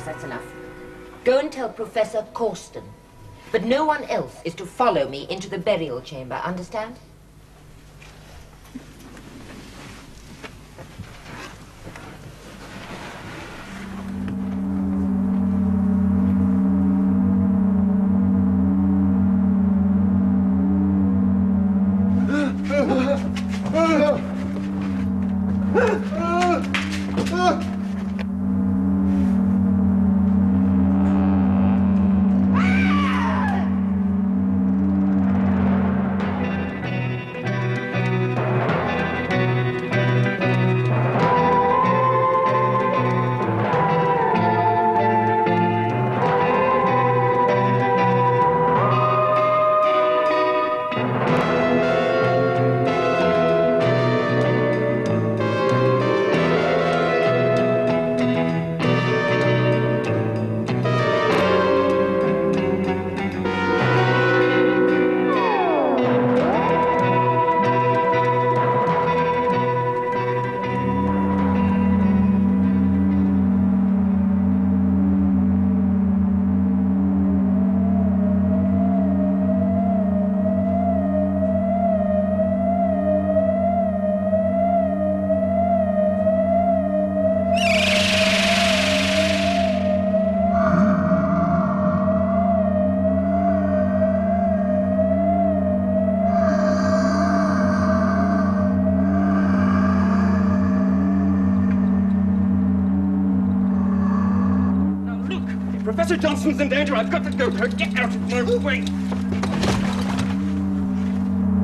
Timus, that's enough. Go and tell Professor Cawston. But no one else is to follow me into the burial chamber, understand? Professor Johnston's in danger. I've got to go. Get out of my way.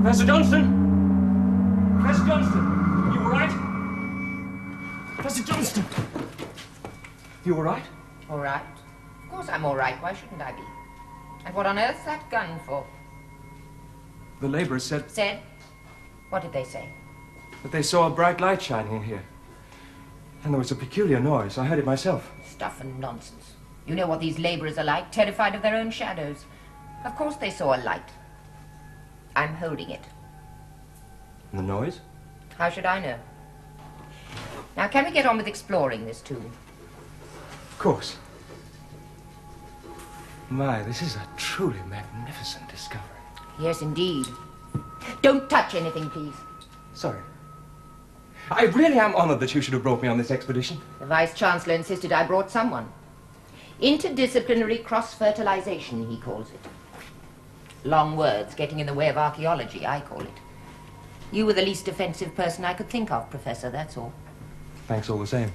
Professor Johnston? Professor Cawston, you all right? Professor Johnston! You all right? All right. Of course I'm all right. Why shouldn't I be? And what on earth's that gun for? The laborers said... Said? What did they say? That they saw a bright light shining in here. And there was a peculiar noise. I heard it myself. Stuff and nonsense. You know what these laborers are like, terrified of their own shadows. Of course they saw a light. I'm holding it. And the noise? How should I know? Now, can we get on with exploring this tomb? Of course. My, this is a truly magnificent discovery. Yes, indeed. Don't touch anything, please. Sorry. I really am honored that you should have brought me on this expedition. The Vice-Chancellor insisted I brought someone. Interdisciplinary cross-fertilization, he calls it. Long words getting in the way of archaeology, I call it. You were the least offensive person I could think of, Professor, that's all. Thanks all the same.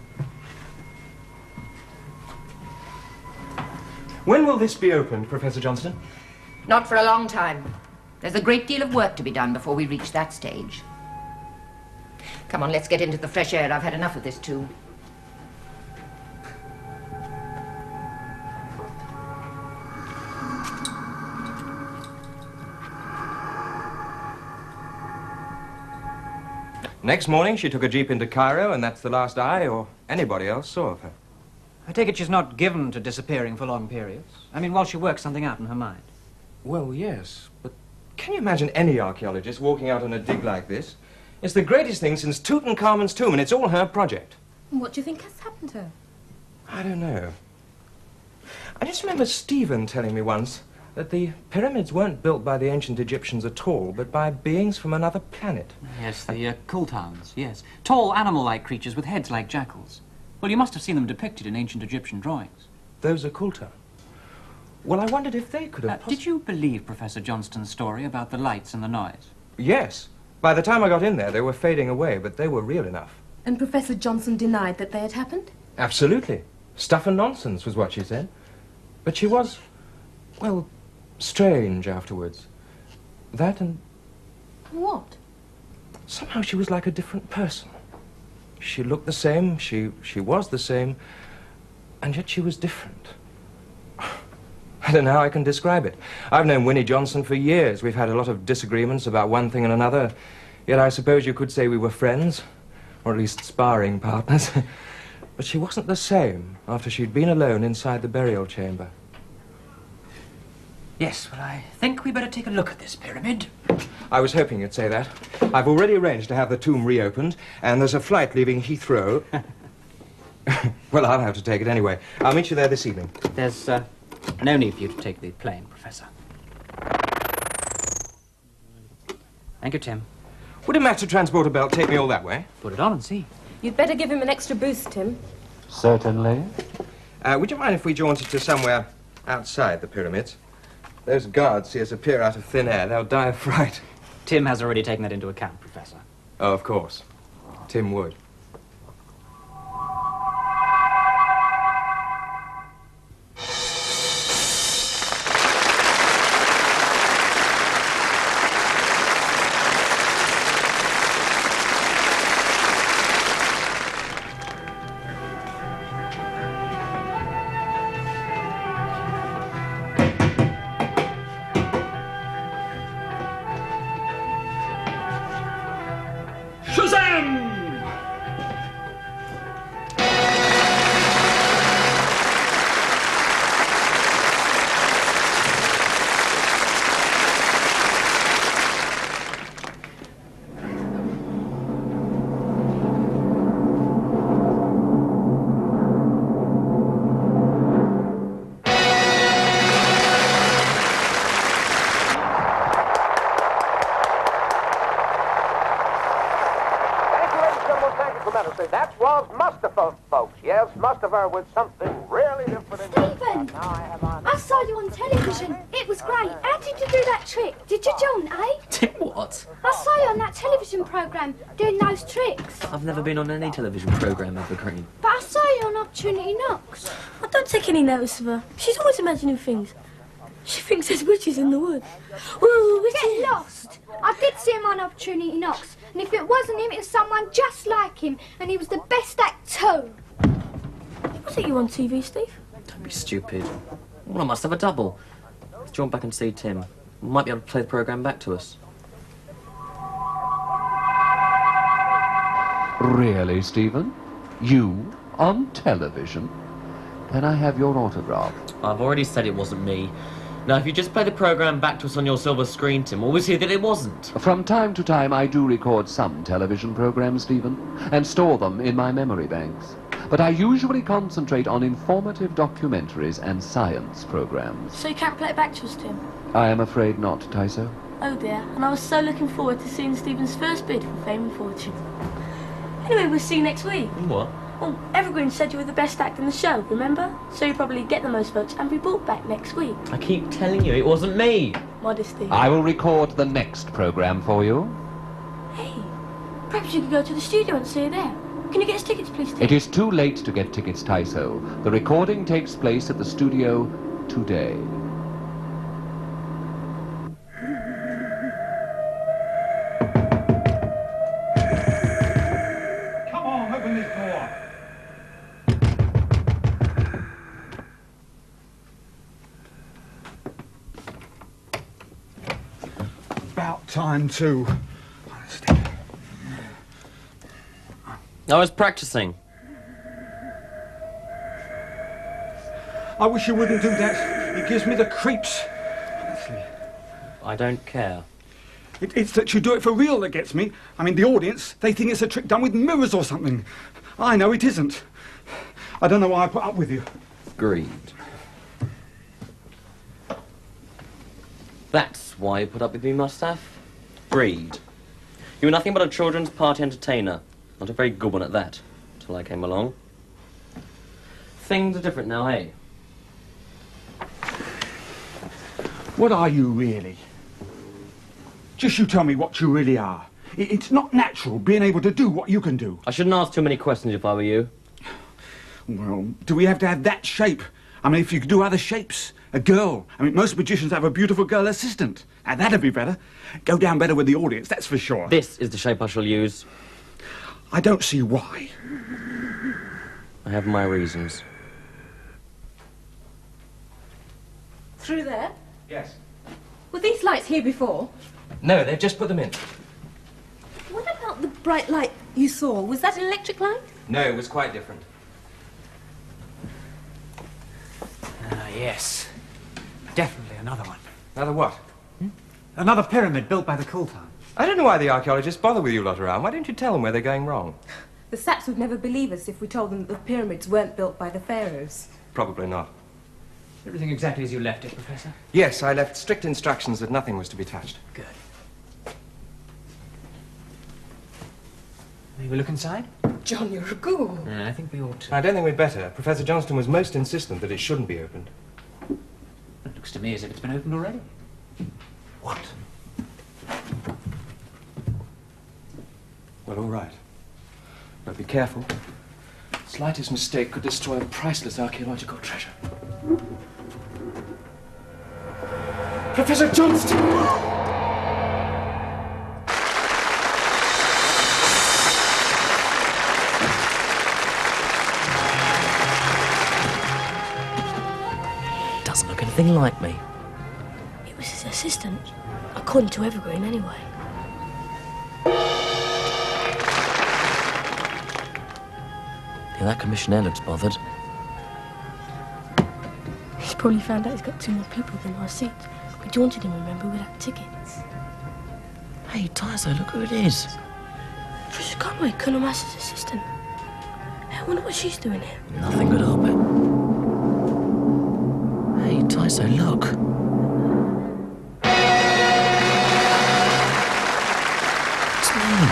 When will this be opened, Professor Johnston? Not for a long time. There's a great deal of work to be done before we reach that stage. Come on, let's get into the fresh air. I've had enough of this tomb. Next morning, she took a jeep into Cairo, and that's the last I or anybody else saw of her. I take it she's not given to disappearing for long periods. I mean, while she works something out in her mind. Well, yes, but can you imagine any archaeologist walking out on a dig like this? It's the greatest thing since Tutankhamun's tomb, and it's all her project. What do you think has happened to her? I don't know. I just remember Stephen telling me once that the pyramids weren't built by the ancient Egyptians at all, but by beings from another planet. Yes, the Kulthans, yes. Tall, animal-like creatures with heads like jackals. Well, you must have seen them depicted in ancient Egyptian drawings. Those are Kulthan. Well, I wondered if they could have... Did you believe Professor Johnston's story about the lights and the noise? Yes. By the time I got in there, they were fading away, but they were real enough. And Professor Johnston denied that they had happened? Absolutely. Stuff and nonsense was what she said. But she was, well, strange afterwards. That and... What? Somehow she was like a different person. She looked the same, she was the same, and yet she was different. I don't know how I can describe it. I've known Winnie Johnson for years. We've had a lot of disagreements about one thing and another, yet I suppose you could say we were friends, or at least sparring partners. But she wasn't the same after she'd been alone inside the burial chamber. Yes, well, I think we better take a look at this pyramid. I was hoping you'd say that. I've already arranged to have the tomb reopened, and there's a flight leaving Heathrow. Well, I'll have to take it anyway. I'll meet you there this evening. There's no need for you to take the plane, Professor. Thank you, Tim. Would a master transporter belt take me all that way? Put it on and see. You'd better give him an extra boost, Tim. Certainly. Would you mind if we jaunted to somewhere outside the pyramids? Those guards see us appear out of thin air. They'll die of fright. Tim has already taken that into account, Professor. Oh, of course. Tim would. That was Mustafa, folks. Yes, Mustafa with something really different. Stephen! I saw you on television. It was great. How did you do that trick? Did you jaunt, eh? Did what? I saw you on that television programme doing those tricks. I've never been on any television programme, Evergreen. But I saw you on Opportunity Knocks. I don't take any notice of her. She's always imagining things. She thinks there's witches in the wood. Ooh, witches! Get lost! I did see him on Opportunity Knocks. And if it wasn't him, it was someone just like him. And he was the best act too. Was it you on TV, Steve? Don't be stupid. Well, I must have a double. Let's jump back and see Tim. We might be able to play the programme back to us. Really, Stephen? You on television? Can I have your autograph? I've already said it wasn't me. Now, if you just play the programme back to us on your silver screen, Tim, we'll see that it wasn't. From time to time, I do record some television programs, Stephen, and store them in my memory banks. But I usually concentrate on informative documentaries and science programs. So you can't play it back to us, Tim? I am afraid not, Tyso. Oh dear, and I was so looking forward to seeing Stephen's first bid for fame and fortune. Anyway, we'll see you next week. What? Well, Evergreen said you were the best act in the show, remember? So you probably get the most votes and be brought back next week. I keep telling you, it wasn't me. Modesty. I will record the next program for you. Hey, perhaps you could go to the studio and see you there. Can you get us tickets, please, Tim? It is too late to get tickets, Tyso. The recording takes place at the studio today. Come on, open this door. About time, too. Honestly. I was practising. I wish you wouldn't do that. It gives me the creeps. Honestly. I don't care. It's that you do it for real that gets me. I mean, the audience, they think it's a trick done with mirrors or something. I know it isn't. I don't know why I put up with you. Greed. That's why you put up with me, Mustaf. Greed. You were nothing but a children's party entertainer. Not a very good one at that, till I came along. Things are different now, hey? What are you really? Just you tell me what you really are. It's not natural being able to do what you can do. I shouldn't ask too many questions if I were you. Well, do we have to have that shape? I mean, if you could do other shapes. A girl. I mean, most magicians have a beautiful girl assistant. Now, that'd be better. Go down better with the audience, that's for sure. This is the shape I shall use. I don't see why. I have my reasons. Through there? Yes. Were these lights here before? No, they've just put them in. What about the bright light you saw? Was that an electric light? No, it was quite different. Ah, yes. Definitely another one. Another what? Another pyramid built by the Kulthan. I don't know why the archaeologists bother with you lot around. Why don't you tell them where they're going wrong? The Saps would never believe us if we told them that the pyramids weren't built by the pharaohs. Probably not. Everything exactly as you left it, Professor? Yes, I left strict instructions that nothing was to be touched. Good. May we look inside? John, you're a ghoul. I think we ought to. I don't think we'd better. Professor Cawston was most insistent that it shouldn't be opened. It looks to me as if it's been opened already. What? Well, all right. But be careful. Slightest mistake could destroy a priceless archaeological treasure. Professor Cawston! Doesn't look anything like me. It was his assistant, according to Evergreen anyway. Yeah, that commissioner looks bothered. He's probably found out he's got 2 more people than our seats. We jaunted him, remember, without tickets. Hey, Tyso, look who it is. Tricia Conway, Colonel Master's assistant. I wonder what she's doing here. Nothing could help it. Hey, Tyso, look. It's me.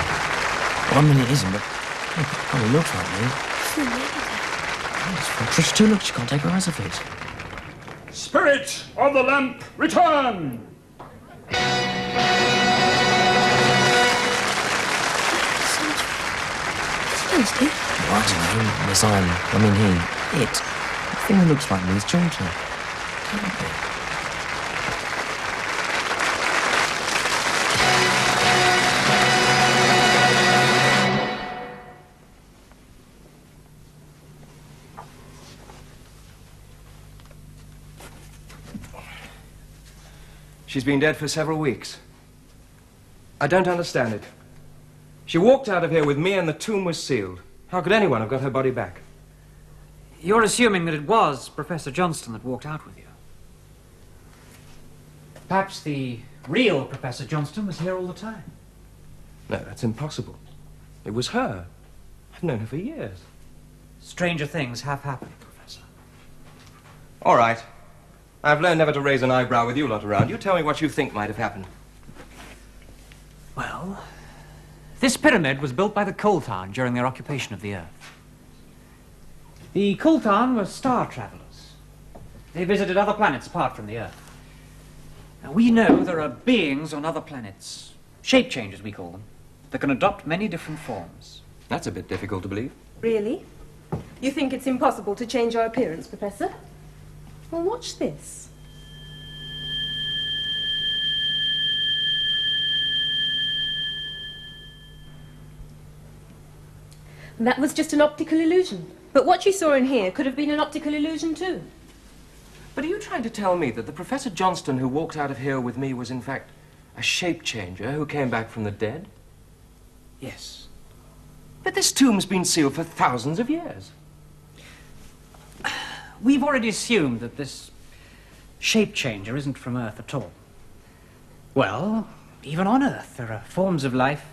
Well, I mean, it isn't, but it probably looks like me. It's from Tricia too. Look, she can't take her eyes off it. Spirit of the lamp, return! Steve? Well, I don't know. Yes, I mean he. It. The thing that looks like me is Georgia. Can't be. She's been dead for several weeks. I don't understand it. She walked out of here with me and the tomb was sealed. How could anyone have got her body back? You're assuming that it was Professor Cawston that walked out with you. Perhaps the real Professor Cawston was here all the time. No, that's impossible. It was her. I've known her for years. Stranger things have happened, Professor. All right. I've learned never to raise an eyebrow with you lot around. You tell me what you think might have happened. Well, this pyramid was built by the Kulthan during their occupation of the Earth. The Kulthan were star travelers. They visited other planets apart from the Earth. Now, we know there are beings on other planets, shapechangers we call them, that can adopt many different forms. That's a bit difficult to believe. Really? You think it's impossible to change our appearance, Professor? Well, watch this. That was just an optical illusion. But what you saw in here could have been an optical illusion too. But are you trying to tell me that the Professor Cawston who walked out of here with me was in fact a shape-changer who came back from the dead? Yes. But this tomb's been sealed for thousands of years. We've already assumed that this shape-changer isn't from Earth at all. Well, even on Earth there are forms of life,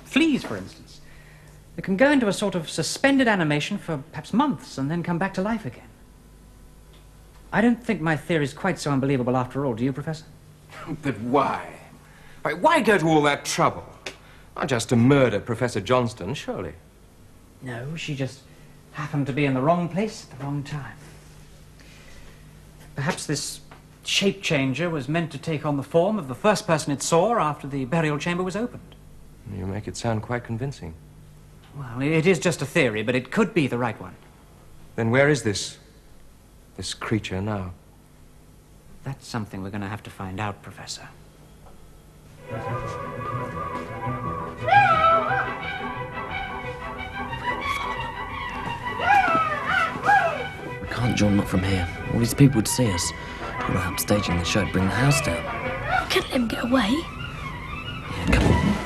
fleas for instance, that can go into a sort of suspended animation for perhaps months and then come back to life again. I don't think my theory's quite so unbelievable after all, do you, Professor? But why? Why go to all that trouble? Not just to murder Professor Cawston, surely. No, she just happened to be in the wrong place at the wrong time. Perhaps this shape-changer was meant to take on the form of the first person it saw after the burial chamber was opened. You make it sound quite convincing. Well, it is just a theory, but it could be the right one. Then where is this creature now? That's something we're going to have to find out, Professor. We can't join them up from here. All these people would see us. Talk about how staging the show to bring the house down. We can't let him get away. Yeah, come on.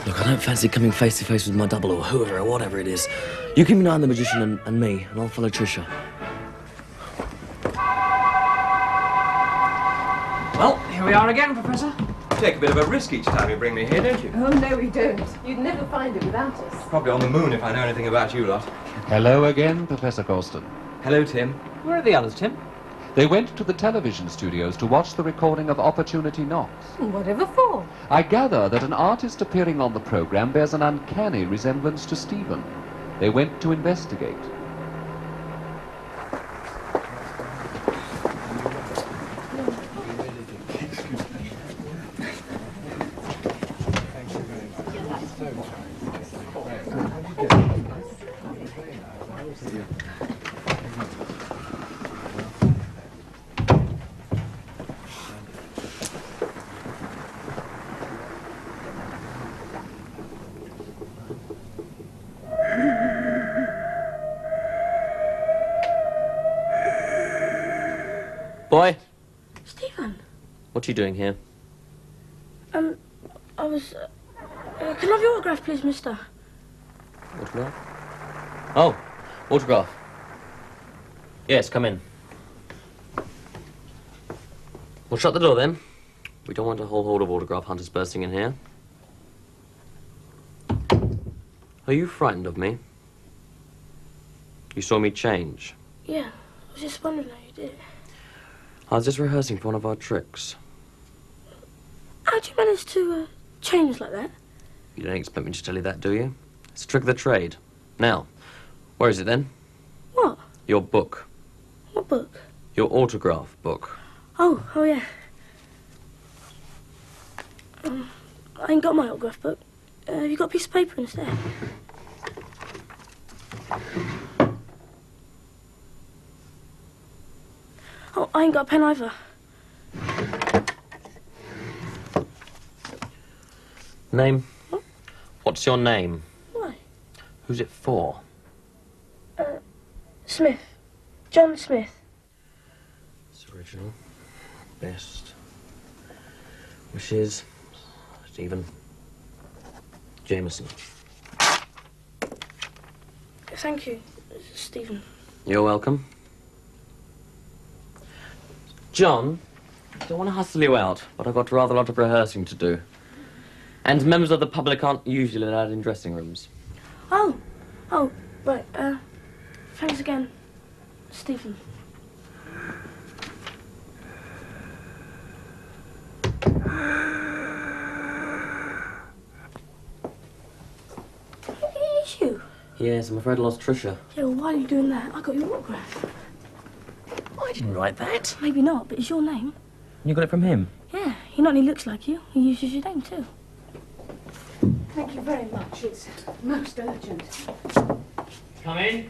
Look, I don't fancy coming face to face with my double or whoever or whatever it is. You keep an eye on the magician and me, and I'll follow Tricia. Well, here we are again, Professor. You take a bit of a risk each time you bring me here, don't you? Oh, no, we don't. You'd never find it without us. Probably on the moon if I know anything about you lot. Hello again, Professor Cawston. Hello, Tim. Where are the others, Tim? They went to the television studios to watch the recording of Opportunity Knocks. Whatever for? I gather that an artist appearing on the program bears an uncanny resemblance to Stephen. They went to investigate. Boy, Stephen. what are you doing here? I was... can I have your autograph, please, mister? Autograph? Oh, autograph. Yes, come in. We'll shut the door then. We don't want a whole horde of autograph hunters bursting in here. Are you frightened of me? You saw me change. Yeah, I was just wondering how you did it. I was just rehearsing for one of our tricks. How'd you manage to change like that? You don't expect me to tell you that, do you? It's a trick of the trade. Now, where is it then? What? Your book. What book? Your autograph book. Oh yeah. I ain't got my autograph book. Have you got a piece of paper instead? Oh, I ain't got a pen either. Name? What? What's your name? Why? Who's it for? Smith. John Smith. It's original. Best. Wishes. Stephen. Jameson. Thank you, Stephen. You're welcome. John, I don't want to hustle you out, but I've got rather a lot of rehearsing to do. And members of the public aren't usually allowed in dressing rooms. Oh, right, thanks again, Stephen. It's you? Yes, I'm afraid I lost Tricia. Yeah, well, why are you doing that? I got your autograph. I didn't write that. Maybe not, but it's your name. You got it from him? Yeah, he not only looks like you, he uses your name too. Thank you very much. It's most urgent. Come in.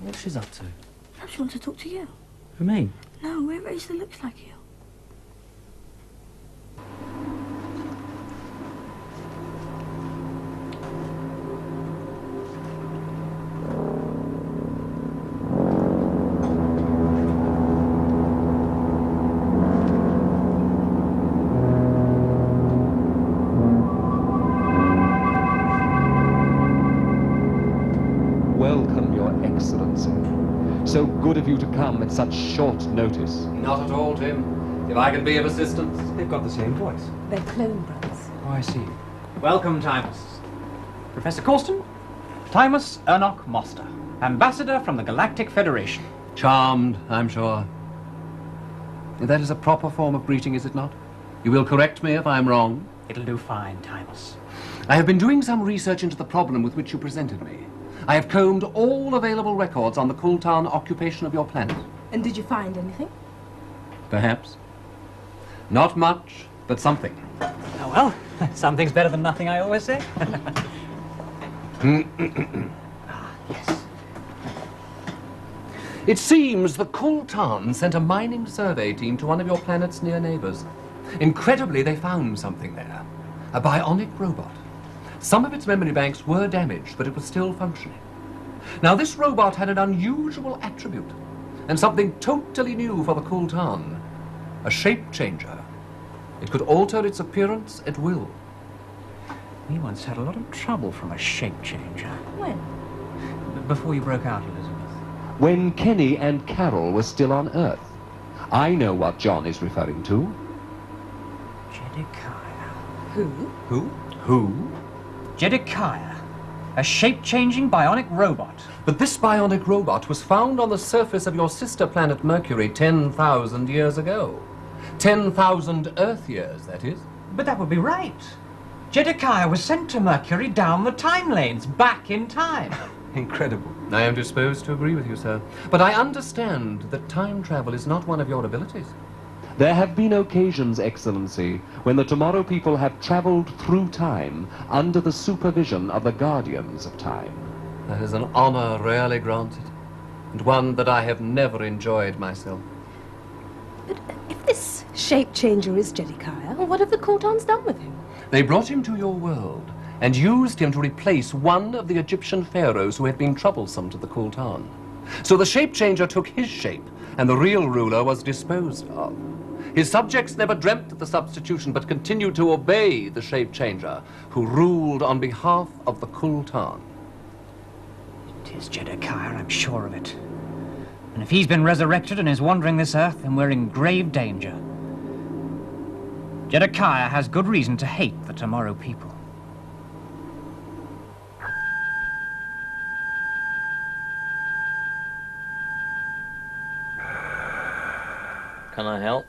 What's she up to? Perhaps she wants to talk to you. Who, me? No, whoever it is that looks like you. Welcome, Your Excellency. So good of you to come at such short notice. Not at all, Tim. If I can be of assistance. They've got the same voice. They're clone brothers. Oh, I see. Welcome, Timus. Professor Cawston, Timus Enoch Moster, Ambassador from the Galactic Federation. Charmed, I'm sure. That is a proper form of greeting, is it not? You will correct me if I'm wrong. It'll do fine, Timus. I have been doing some research into the problem with which you presented me. I have combed all available records on the Kulthan occupation of your planet. And did you find anything? Perhaps. Not much, but something. Oh, well, something's better than nothing, I always say. Yes. It seems the Kulthan sent a mining survey team to one of your planet's near neighbors. Incredibly, they found something there. A bionic robot. Some of its memory banks were damaged, but it was still functioning. Now, this robot had an unusual attribute, and something totally new for the Kulthan. A shapechanger. It could alter its appearance at will. We once had a lot of trouble from a shapechanger. When? Before you broke out, Elizabeth. When Kenny and Carol were still on Earth. I know what John is referring to. Jedikiah. Who? Who? Jedikiah. A shape-changing bionic robot. But this bionic robot was found on the surface of your sister planet Mercury 10,000 years ago. 10,000 Earth years, that is. But that would be right. Jedikiah was sent to Mercury down the time lanes, back in time. Incredible. I am disposed to agree with you, sir. But I understand that time travel is not one of your abilities. There have been occasions, Excellency, when the Tomorrow people have traveled through time under the supervision of the Guardians of Time. That is an honor rarely granted, and one that I have never enjoyed myself. But if this shape-changer is Jedikiah, what have the Kulthans done with him? They brought him to your world and used him to replace one of the Egyptian pharaohs who had been troublesome to the Kulthan. So the shape-changer took his shape, and the real ruler was disposed of. His subjects never dreamt of the substitution, but continued to obey the shape-changer, who ruled on behalf of the Kulthan. It is Jedikiah, I'm sure of it. And if he's been resurrected and is wandering this earth, then we're in grave danger. Jedikiah has good reason to hate the Tomorrow people. Can I help?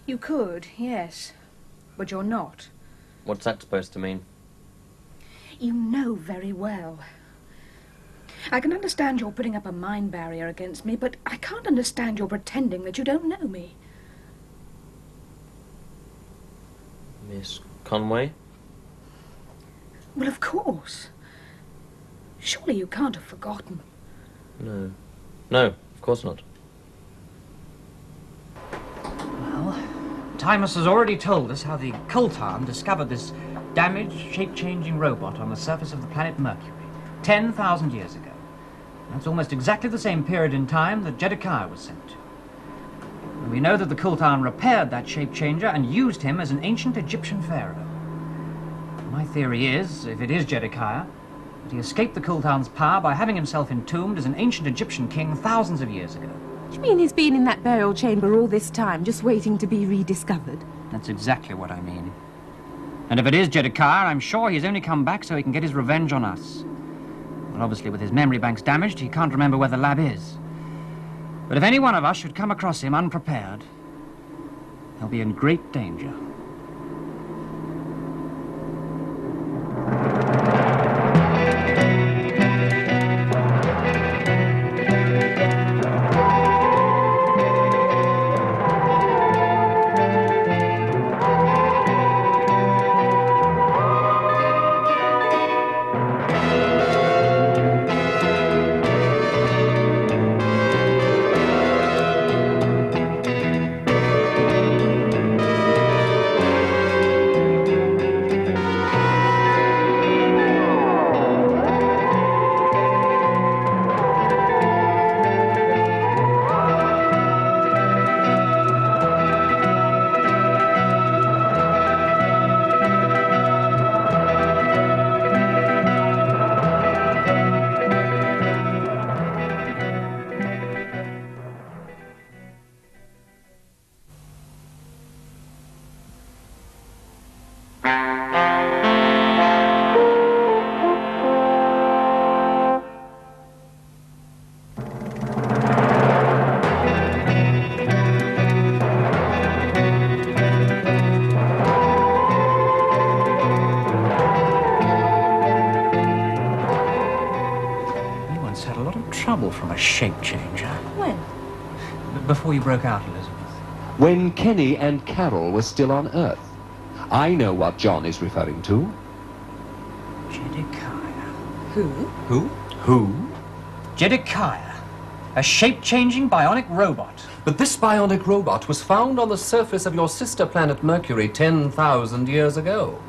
You could, yes. But you're not. What's that supposed to mean? You know very well. I can understand you're putting up a mind barrier against me, but I can't understand your pretending that you don't know me. Miss Conway? Well, of course. Surely you can't have forgotten. No. No, of course not. Well, Timus has already told us how the Kulthan discovered this damaged, shape-changing robot on the surface of the planet Mercury 10,000 years ago. That's almost exactly the same period in time that Jedikiah was sent to. And we know that the Kulthan repaired that shape-changer and used him as an ancient Egyptian pharaoh. My theory is, if it is Jedikiah, that he escaped the Kulthan's power by having himself entombed as an ancient Egyptian king thousands of years ago. Do you mean he's been in that burial chamber all this time, just waiting to be rediscovered? That's exactly what I mean. And if it is Jedikiah, I'm sure he's only come back so he can get his revenge on us. Well, obviously, with his memory banks damaged, he can't remember where the lab is. But if any one of us should come across him unprepared, he'll be in great danger. From a shape-changer. When? Before you broke out, Elizabeth. When Kenny and Carol were still on Earth. I know what John is referring to. Jedikiah. Who? Jedikiah. A shape-changing bionic robot. But this bionic robot was found on the surface of your sister planet Mercury 10,000 years ago.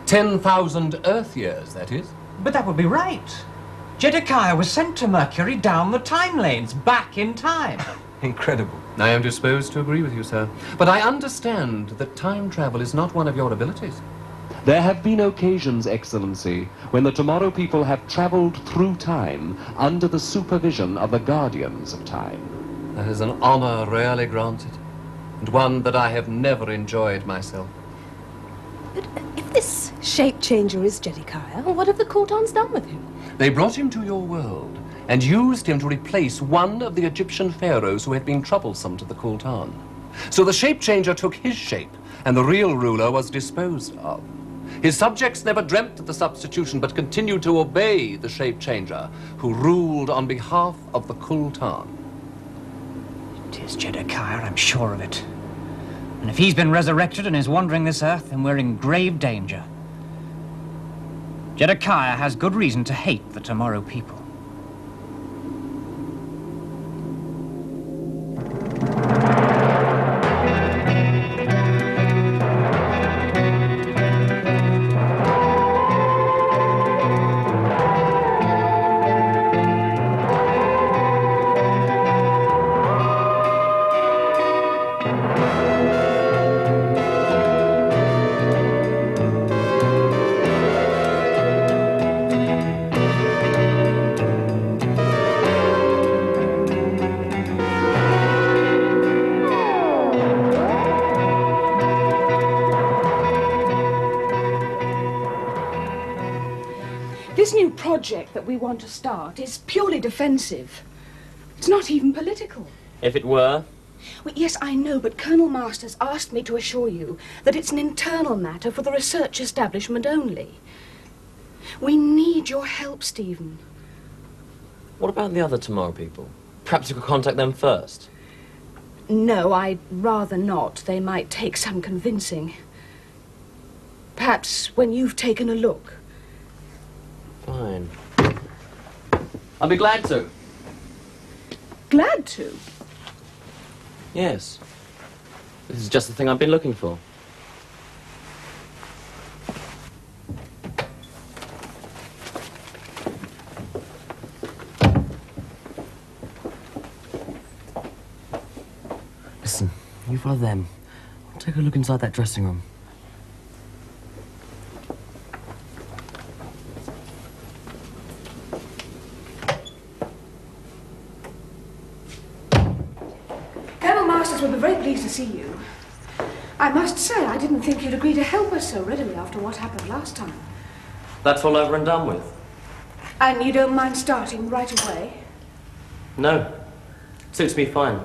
10,000 Earth years, that is. But that would be right. Jedikiah was sent to Mercury down the time lanes, back in time. Incredible. I am disposed to agree with you, sir. But I understand that time travel is not one of your abilities. There have been occasions, Excellency, when the Tomorrow people have traveled through time under the supervision of the Guardians of Time. That is an honor rarely granted, and one that I have never enjoyed myself. But if this shapechanger is Jedikiah, what have the Kulthans done with him? They brought him to your world and used him to replace one of the Egyptian pharaohs who had been troublesome to the Kulthan. So the shapechanger took his shape, and the real ruler was disposed of. His subjects never dreamt of the substitution, but continued to obey the shapechanger, who ruled on behalf of the Kulthan. It is Jedikiah, I'm sure of it. And if he's been resurrected and is wandering this earth, then we're in grave danger. Jedikiah has good reason to hate the Tomorrow people. This new project that we want to start is purely defensive. It's not even political. If it were? Well, yes, I know, but Colonel Masters asked me to assure you that it's an internal matter for the research establishment only. We need your help, Stephen. What about the other Tomorrow people? Perhaps you could contact them first. No, I'd rather not. They might take some convincing. Perhaps when you've taken a look. Fine. I'll be glad to. Glad to? Yes. This is just the thing I've been looking for. Listen, you follow them. I'll take a look inside that dressing room. We're very pleased to see you. I must say, I didn't think you'd agree to help us so readily after what happened last time. That's all over and done with. And you don't mind starting right away? No. Suits me fine.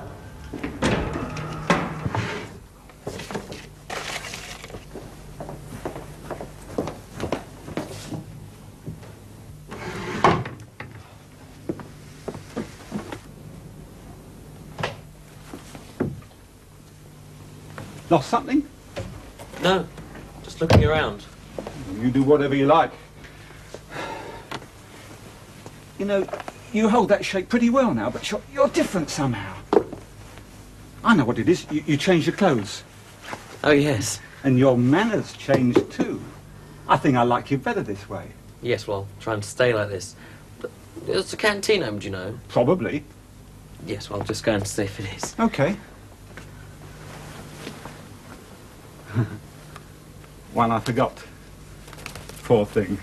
Lost something? No, just looking around. You do whatever you like. You know, you hold that shape pretty well now, but you're different somehow. I know what it is. You changed your clothes. Oh, yes. And your manners changed too. I think I like you better this way. Yes, well, trying to stay like this. But it's a canteen home, do you know? Probably. Yes, well, just go and see if it is. Okay. One I forgot. Poor thing.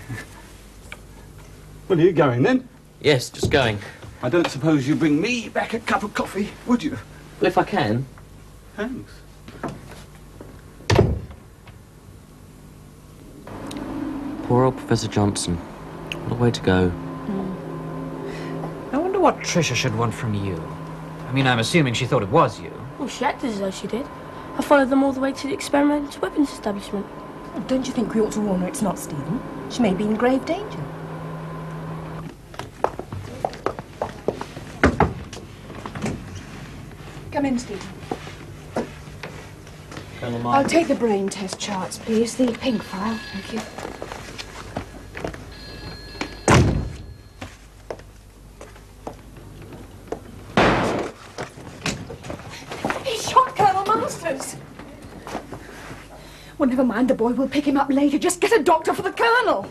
Well, are you going then? Yes, just going. I don't suppose you'd bring me back a cup of coffee, would you? Well, if I can. Thanks. Poor old Professor Johnson. What a way to go. I wonder what Tricia should want from you. I mean, I'm assuming she thought it was you. Well, she acted as though she did. I followed them all the way to the experimental weapons establishment. Well, don't you think we ought to warn her it's not Stephen? She may be in grave danger. Come in, Stephen. Colonel I'll Martin. take the brain test charts, please. The pink file. Thank you. He shot Colonel Masters! Well, never mind the boy. We'll pick him up later. Just get a doctor for the Colonel.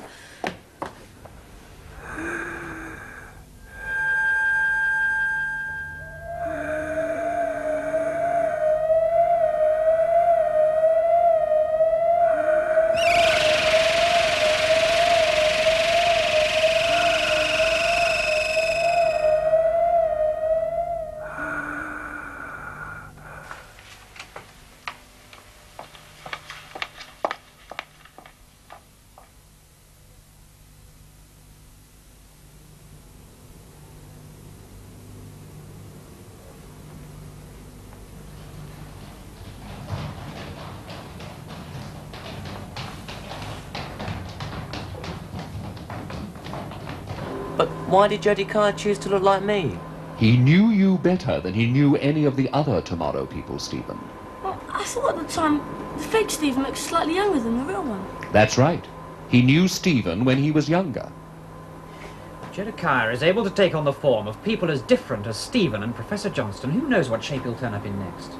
Why did Jedikiah choose to look like me? He knew you better than he knew any of the other Tomorrow people, Stephen. Well, I thought at the time the fake Stephen looked slightly younger than the real one. That's right. He knew Stephen when he was younger. Jedikiah is able to take on the form of people as different as Stephen and Professor Cawston. Who knows what shape he'll turn up in next?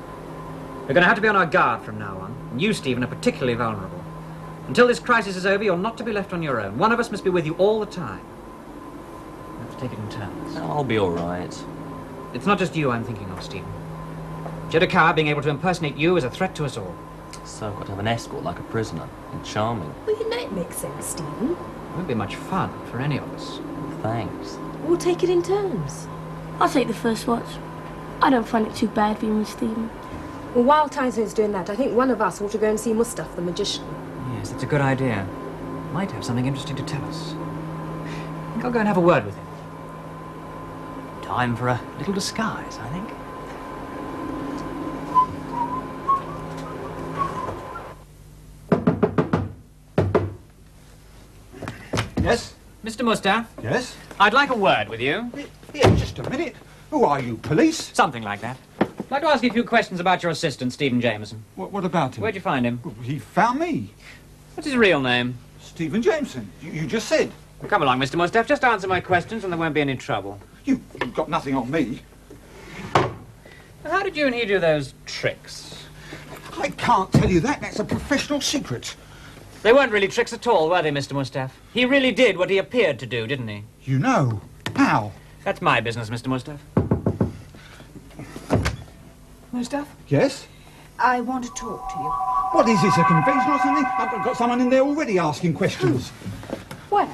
We're going to have to be on our guard from now on, and you, Stephen, are particularly vulnerable. Until this crisis is over, you're not to be left on your own. One of us must be with you all the time. We'll have to take it in turns. I'll be all right. It's not just you I'm thinking of, Stephen. Jedikiah being able to impersonate you is a threat to us all. So I've got to have an escort like a prisoner. And charming. Well, you know it makes sense, Stephen. It won't be much fun for any of us. Thanks. We'll take it in turns. I'll take the first watch. I don't find it too bad being with Stephen. Well, while Tyso's doing that, I think one of us ought to go and see Mustaf, the magician. Yes, that's a good idea. Might have something interesting to tell us. I think I'll go and have a word with him. Time for a little disguise, I think. Yes? Mr. Mustaf? Yes? I'd like a word with you. Here, just a minute. Who are you, police? Something like that. I'd like to ask you a few questions about your assistant, Stephen Jameson. What about him? Where'd you find him? He found me. What's his real name? Stephen Jameson. You just said. Well, come along, Mr. Mustaf. Just answer my questions and there won't be any trouble. You've got nothing on me. How did you and he do those tricks? I can't tell you that. That's a professional secret. They weren't really tricks at all, were they, Mr. Mustaf? He really did what he appeared to do, didn't he? You know. How? That's my business, Mr. Mustaf. Mustaf? Yes? I want to talk to you. What is this, a convention or something? I've got someone in there already asking questions. Where?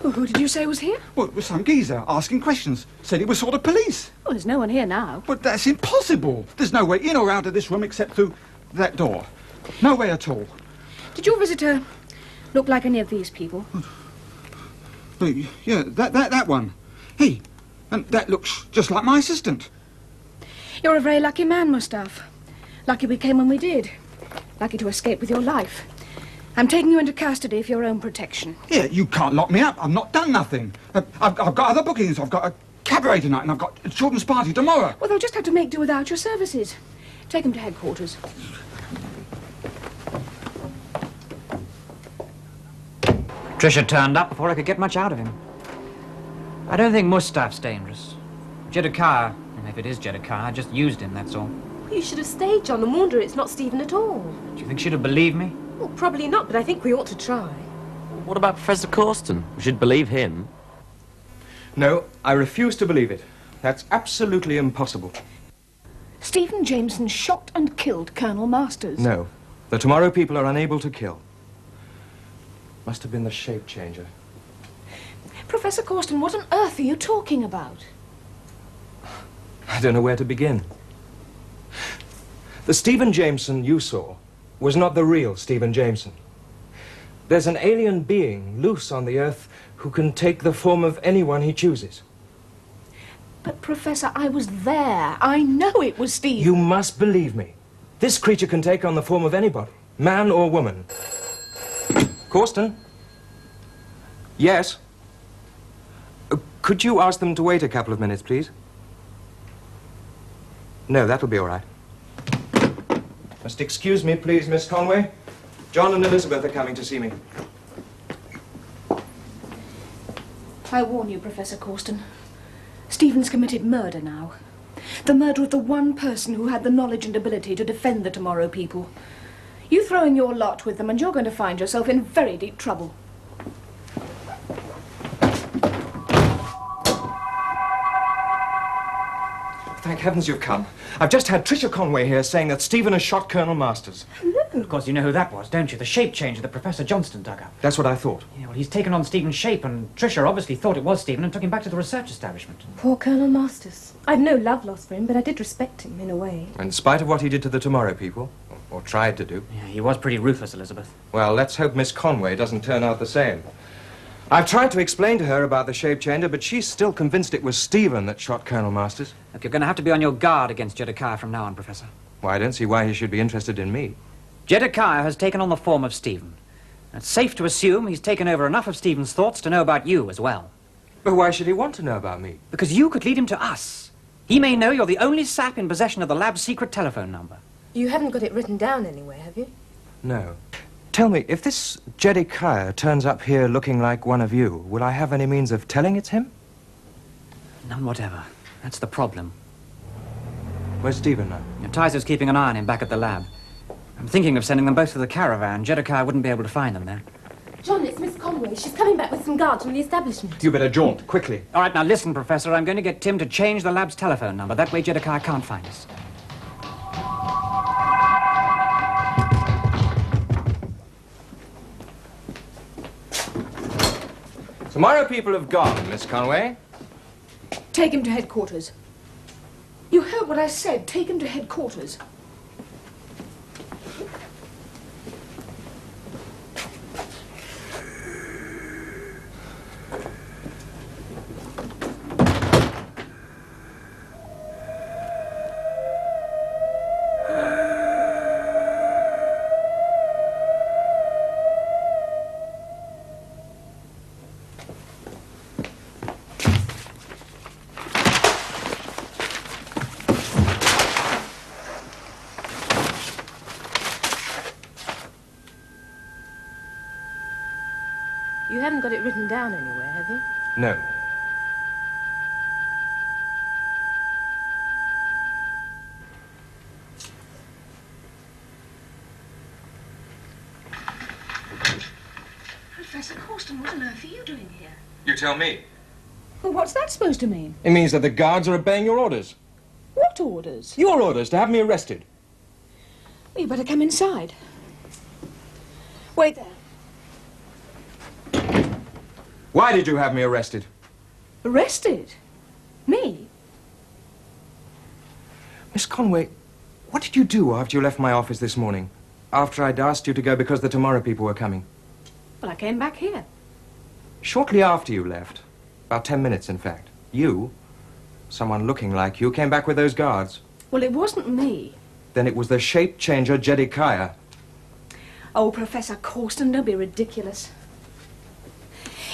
Who did you say was here? Well, it was some geezer asking questions. Said he was sort of police. Well, there's no one here now. But that's impossible. There's no way in or out of this room except through that door. No way at all. Did your visitor look like any of these people? Yeah, that one. He. And that looks just like my assistant. You're a very lucky man, Mustaf. Lucky we came when we did. Lucky to escape with your life. I'm taking you into custody for your own protection. Yeah, you can't lock me up. I've not done nothing. I've got other bookings. I've got a cabaret tonight and I've got a children's party tomorrow. Well, they'll just have to make do without your services. Take them to headquarters. Tricia turned up before I could get much out of him. I don't think Mustaf's dangerous. Jedikiah, and if it is Jedikiah, I just used him, that's all. You should have stayed, John, and warned her it's not Stephen at all. Do you think she'd have believed me? Well, probably not, but I think we ought to try. What about Professor Cawston? We should believe him. No, I refuse to believe it. That's absolutely impossible. Stephen Jameson shot and killed Colonel Masters. No. The Tomorrow people are unable to kill. Must have been the shapechanger. Professor Cawston, what on earth are you talking about? I don't know where to begin. The Stephen Jameson you saw was not the real Stephen Jameson. There's an alien being loose on the Earth who can take the form of anyone he chooses. But, Professor, I was there. I know it was Stephen. You must believe me. This creature can take on the form of anybody, man or woman. Cawston? Yes? Could you ask them to wait a couple of minutes, please? No, that'll be all right. Must excuse me, please, Miss Conway. John and Elizabeth are coming to see me. I warn you, Professor Cawston. Stephen's committed murder now. The murder of the one person who had the knowledge and ability to defend the Tomorrow people. You throw in your lot with them and you're going to find yourself in very deep trouble. Thank heavens you've come. I've just had Tricia Conway here saying that Stephen has shot Colonel Masters. Of course, you know who that was, don't you? The shapechanger that Professor Cawston dug up. That's what I thought. Yeah, well, he's taken on Stephen's shape, and Tricia obviously thought it was Stephen and took him back to the research establishment. Poor Colonel Masters. I've no love lost for him, but I did respect him, in a way. In spite of what he did to the Tomorrow people, or tried to do. Yeah, he was pretty ruthless, Elizabeth. Well, let's hope Miss Conway doesn't turn out the same. I've tried to explain to her about the shapechanger, but she's still convinced it was Stephen that shot Colonel Masters. Look, you're going to have to be on your guard against Jedikiah from now on, Professor. Well, I don't see why he should be interested in me. Jedikiah has taken on the form of Stephen. It's safe to assume he's taken over enough of Stephen's thoughts to know about you as well. But why should he want to know about me? Because you could lead him to us. He may know you're the only sap in possession of the lab's secret telephone number. You haven't got it written down anywhere, have you? No. Tell me, if this Jedikiah turns up here looking like one of you, will I have any means of telling it's him? None whatever. That's the problem. Where's Stephen now? Tizo's keeping an eye on him back at the lab. I'm thinking of sending them both to the caravan. Jedikiah wouldn't be able to find them there. John, it's Miss Conway. She's coming back with some guards from the establishment. You better jaunt, quickly. All right, now listen, Professor. I'm going to get Tim to change the lab's telephone number. That way Jedikiah can't find us. Tomorrow people have gone, Miss Conway. Take him to headquarters. You heard what I said. Take him to headquarters. You haven't got it written down anywhere, have you? No. Professor Cawston, what on earth are you doing here? You tell me. Well, what's that supposed to mean? It means that the guards are obeying your orders. What orders? Your orders to have me arrested. Well, you better come inside. Wait there. Why did you have me arrested? Arrested? Me? Miss Conway, what did you do after you left my office this morning? After I'd asked you to go because the Tomorrow people were coming? Well, I came back here. Shortly after you left, about 10 minutes in fact, you, someone looking like you, came back with those guards. Well, it wasn't me. Then it was the shapechanger Jedikiah. Oh, Professor Cawston, don't be ridiculous.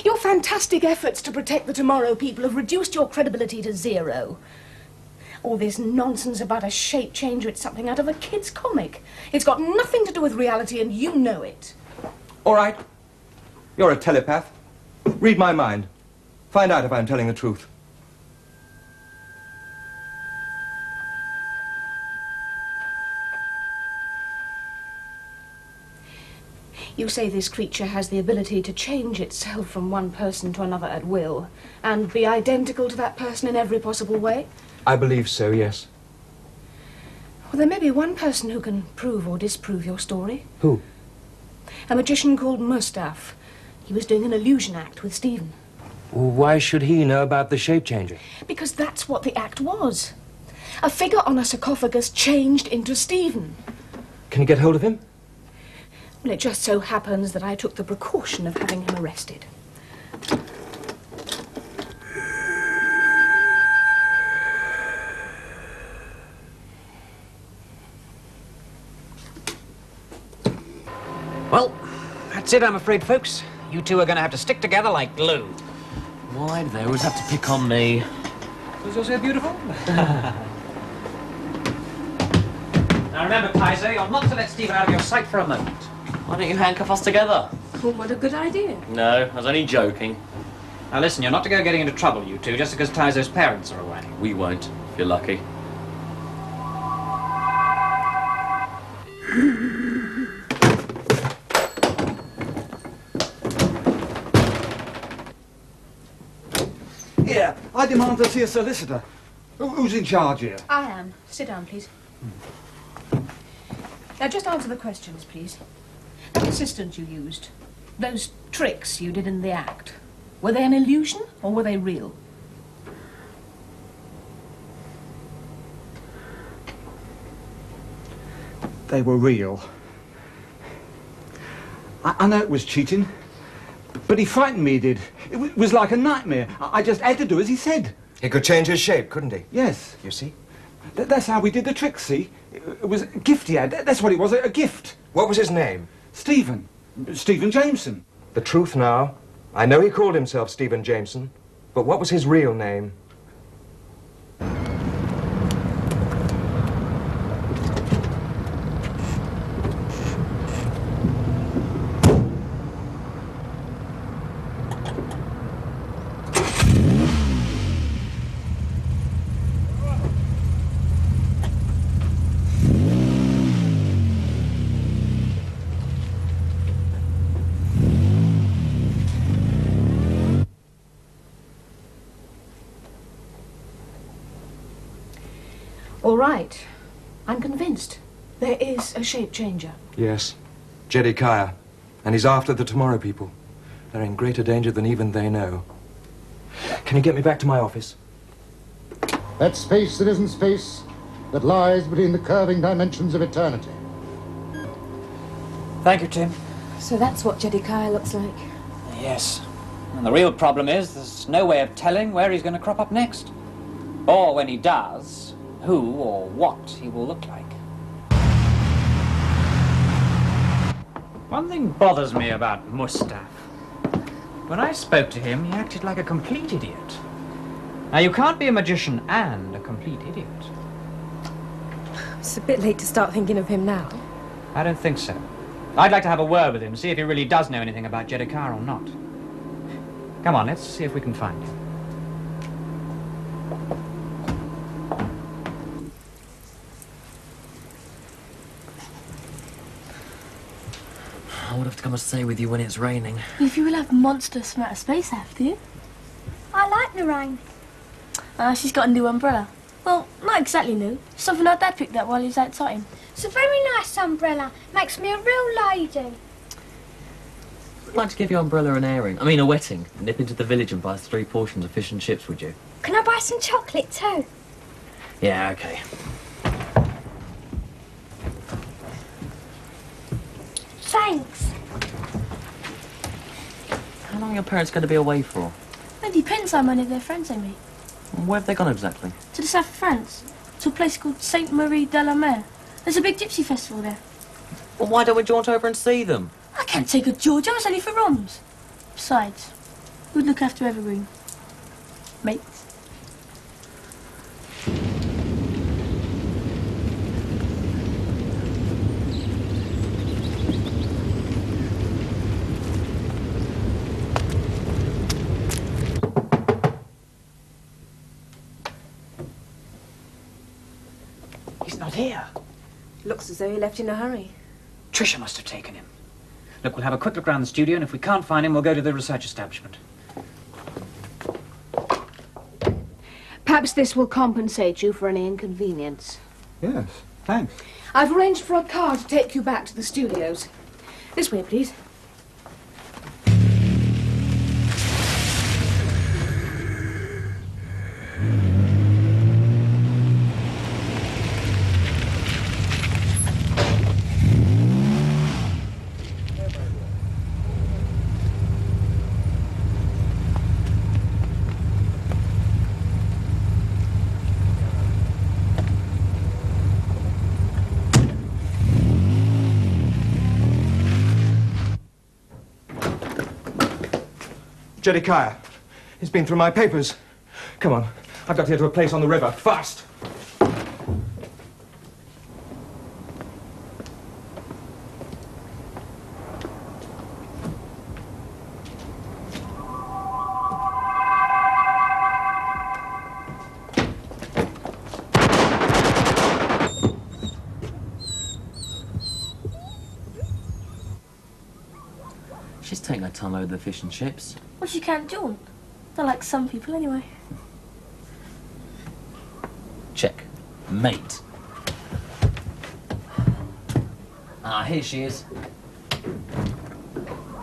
Your fantastic efforts to protect the Tomorrow people have reduced your credibility to zero. All this nonsense about a shape changer, it's something out of a kid's comic. It's got nothing to do with reality, and you know it. All right. You're a telepath. Read my mind. Find out if I'm telling the truth. You say this creature has the ability to change itself from one person to another at will, and be identical to that person in every possible way? I believe so, yes. Well, there may be one person who can prove or disprove your story. Who? A magician called Mustaf. He was doing an illusion act with Stephen. Why should he know about the shape changer? Because that's what the act was. A figure on a sarcophagus changed into Stephen. Can you get hold of him? Well, it just so happens that I took the precaution of having him arrested. Well, that's it, I'm afraid, folks. You two are going to have to stick together like glue. Why do they always have to pick on me? Was yours so beautiful? Now remember, Tizo, you're not to let Stephen out of your sight for a moment. Why don't you handcuff us together? Well, what a good idea. No, I was only joking. Now listen, you're not to go getting into trouble, you two, just because Tizo's parents are away. We won't, if you're lucky. Yeah, I demand to see a solicitor. Who's in charge here? I am. Sit down, please. Now, just answer the questions, please. That assistant you used, those tricks you did in the act, were they an illusion or were they real? They were real. I know it was cheating, but he frightened me, he did. It was like a nightmare. I just had to do as he said. He could change his shape, couldn't he? Yes. You see? That's how we did the trick, see? It was a gift he had. That's what it was, a gift. What was his name? Stephen. Stephen Jameson. The truth now. I know he called himself Stephen Jameson, But what was his real name? All right. I'm convinced. There is a shapechanger. Yes, Jedikiah. And he's after the Tomorrow people. They're in greater danger than even they know. Can you get me back to my office? That space that isn't space, that lies between the curving dimensions of eternity. Thank you, Tim. So that's what Jedikiah looks like. Yes. And the real problem is there's no way of telling where he's going to crop up next. Or when he does, who or what he will look like. One thing bothers me about Mustaf. When I spoke to him, he acted like a complete idiot. Now, you can't be a magician and a complete idiot. It's a bit late to start thinking of him now. I don't think so. I'd like to have a word with him, see if he really does know anything about Jedikiah or not. Come on, let's see if we can find him. I would have to come and stay with you when it's raining. If you will have monsters from outer space after you. I like the rain. She's got a new umbrella. Well, not exactly new. Something our dad picked up while he was out sighting. It's a very nice umbrella. Makes me a real lady. I'd like to give your umbrella an airing. I mean, a wetting. Nip into the village and buy 3 portions of fish and chips, would you? Can I buy some chocolate too? Yeah, okay. Thanks. How long are your parents going to be away for? It depends how many of their friends they meet. Where have they gone exactly? To the south of France. To a place called Sainte Marie de la Mer. There's a big gypsy festival there. Well, why don't we jaunt over and see them? I can't take a George, I was only for Roms. Besides, who'd look after Evergreen? Mates. He's not here. Looks as though he left in a hurry. Tricia must have taken him. Look, we'll have a quick look around the studio, and if we can't find him, we'll go to the research establishment. Perhaps this will compensate you for any inconvenience. Yes, thanks. I've arranged for a car to take you back to the studios. This way, please. Jedikiah. He's been through my papers. Come on. I've got to get to a place on the river. Fast! She's taking her time over the fish and chips. Well, she can't jaunt. They're like some people anyway. Check. Mate. Ah, here she is.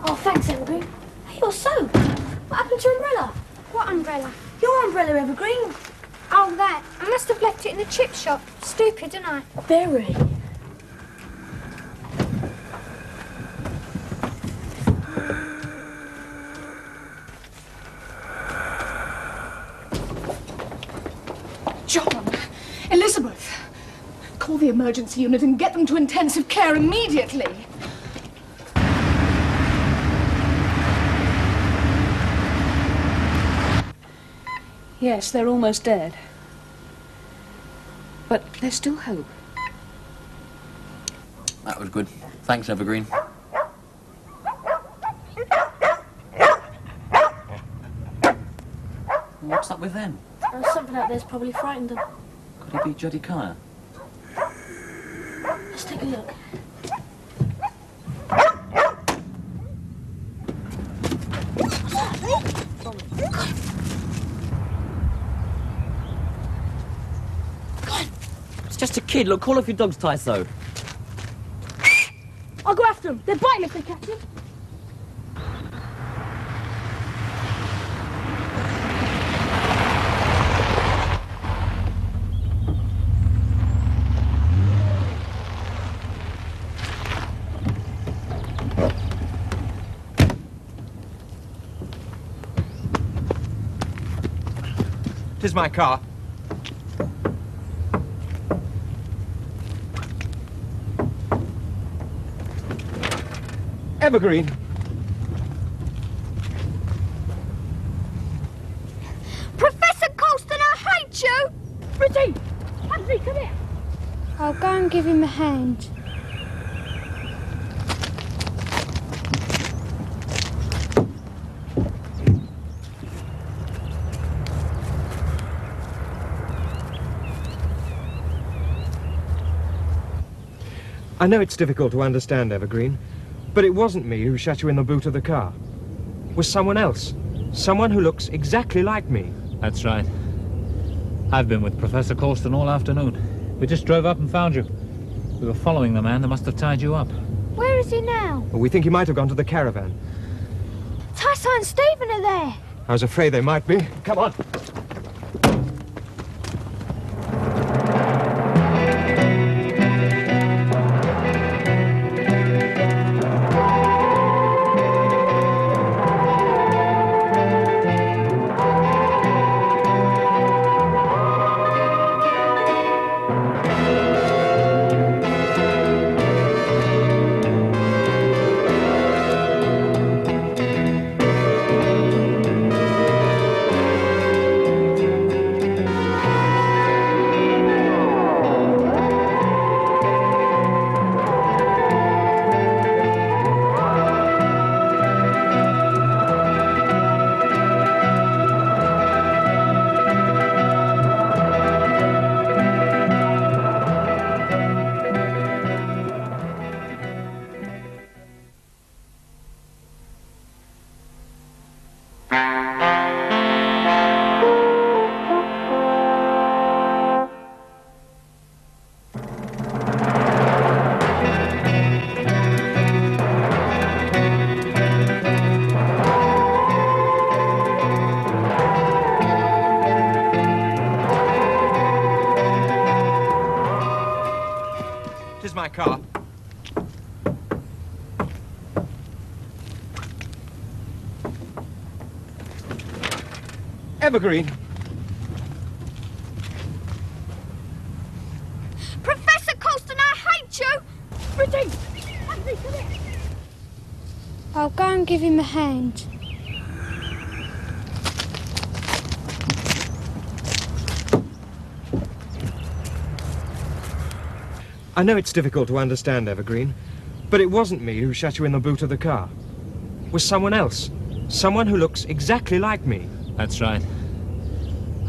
Oh, thanks, Evergreen. Hey, you're soaked. What happened to your umbrella? What umbrella? Your umbrella, Evergreen. Oh, that. I must have left it in the chip shop. Stupid, didn't I? Very. John, Elizabeth, call the emergency unit and get them to intensive care immediately. Yes, they're almost dead. But there's still hope. That was good. Thanks, Evergreen. What's up with them? Something out there's probably frightened them. Could it be Jedikiah? Let's take a look. It's just a kid. Look, call off your dog's Tyso. I'll go after them. They're biting if they catch him. Tis my car. Evergreen. Professor Cawston, I hate you! Pretty! Anthony, come here! I'll go and give him a hand. I know it's difficult to understand, Evergreen, but it wasn't me who shut you in the boot of the car. It was someone else. Someone who looks exactly like me. That's right. I've been with Professor Cawston all afternoon. We just drove up and found you. We were following the man that must have tied you up. Where is he now? Well, we think he might have gone to the caravan. Tiso and Stephen are there. I was afraid they might be. Come on. Tis my car. Evergreen. Professor Cawston, I hate you! Pretty! Anthony, come here! I'll go and give him a hand. I know it's difficult to understand, Evergreen, but it wasn't me who shut you in the boot of the car. It was someone else. Someone who looks exactly like me. That's right.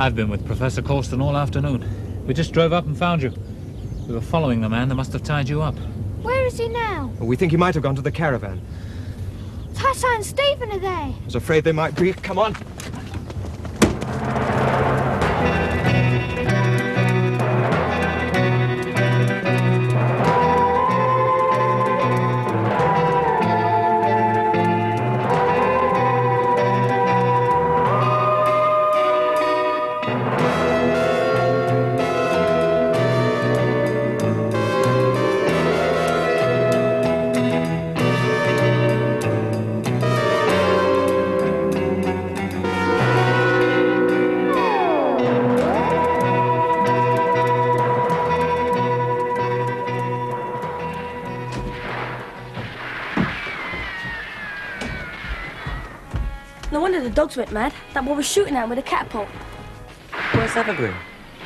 I've been with Professor Cawston all afternoon. We just drove up and found you. We were following the man that must have tied you up. Where is he now? Well, we think he might have gone to the caravan. Tiso and Stephen are there. I was afraid they might be. Come on. No wonder the dogs went mad. That boy was shooting at him with a catapult. Where's Evergreen?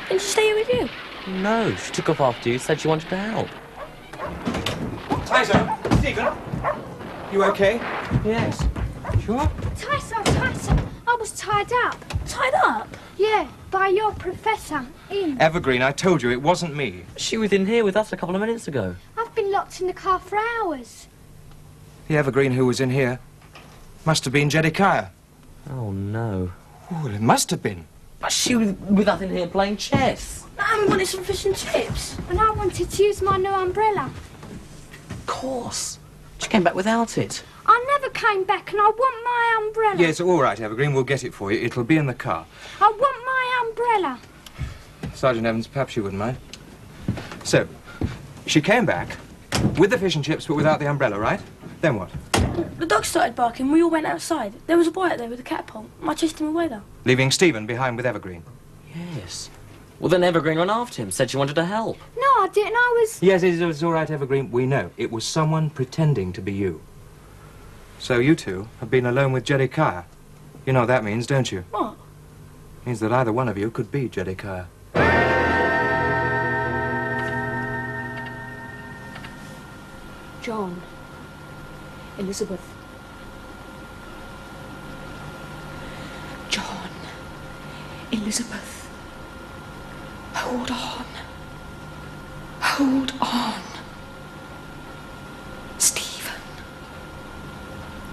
Didn't she stay here with you? No, she took off after you, said she wanted to help. Tyson! Stephen! You okay? Yes. Sure? Tyson, I was tied up. Tied up? Yeah, by your professor, in. Evergreen, I told you, it wasn't me. She was in here with us a couple of minutes ago. I've been locked in the car for hours. The Evergreen who was in here must have been Jedikiah. Oh, no. Oh, well, it must have been. But she was with us in here playing chess. And we wanted some fish and chips. And I wanted to use my new umbrella. Of course. She came back without it. I never came back and I want my umbrella. Yes, all right, Evergreen, we'll get it for you. It'll be in the car. I want my umbrella. Sergeant Evans, perhaps you wouldn't mind. So, she came back with the fish and chips but without the umbrella, right? Then what? The dog started barking. We all went outside. There was a boy out there with a catapult. I chased him away, though. Leaving Stephen behind with Evergreen. Yes. Well, then Evergreen ran after him, said she wanted to help. No, I didn't. I was... Yes, it's all right, Evergreen. We know. It was someone pretending to be you. So you two have been alone with Jedikiah. You know what that means, don't you? What? It means that either one of you could be Jedikiah. John. Elizabeth. John. Elizabeth. Hold on. Hold on. Stephen.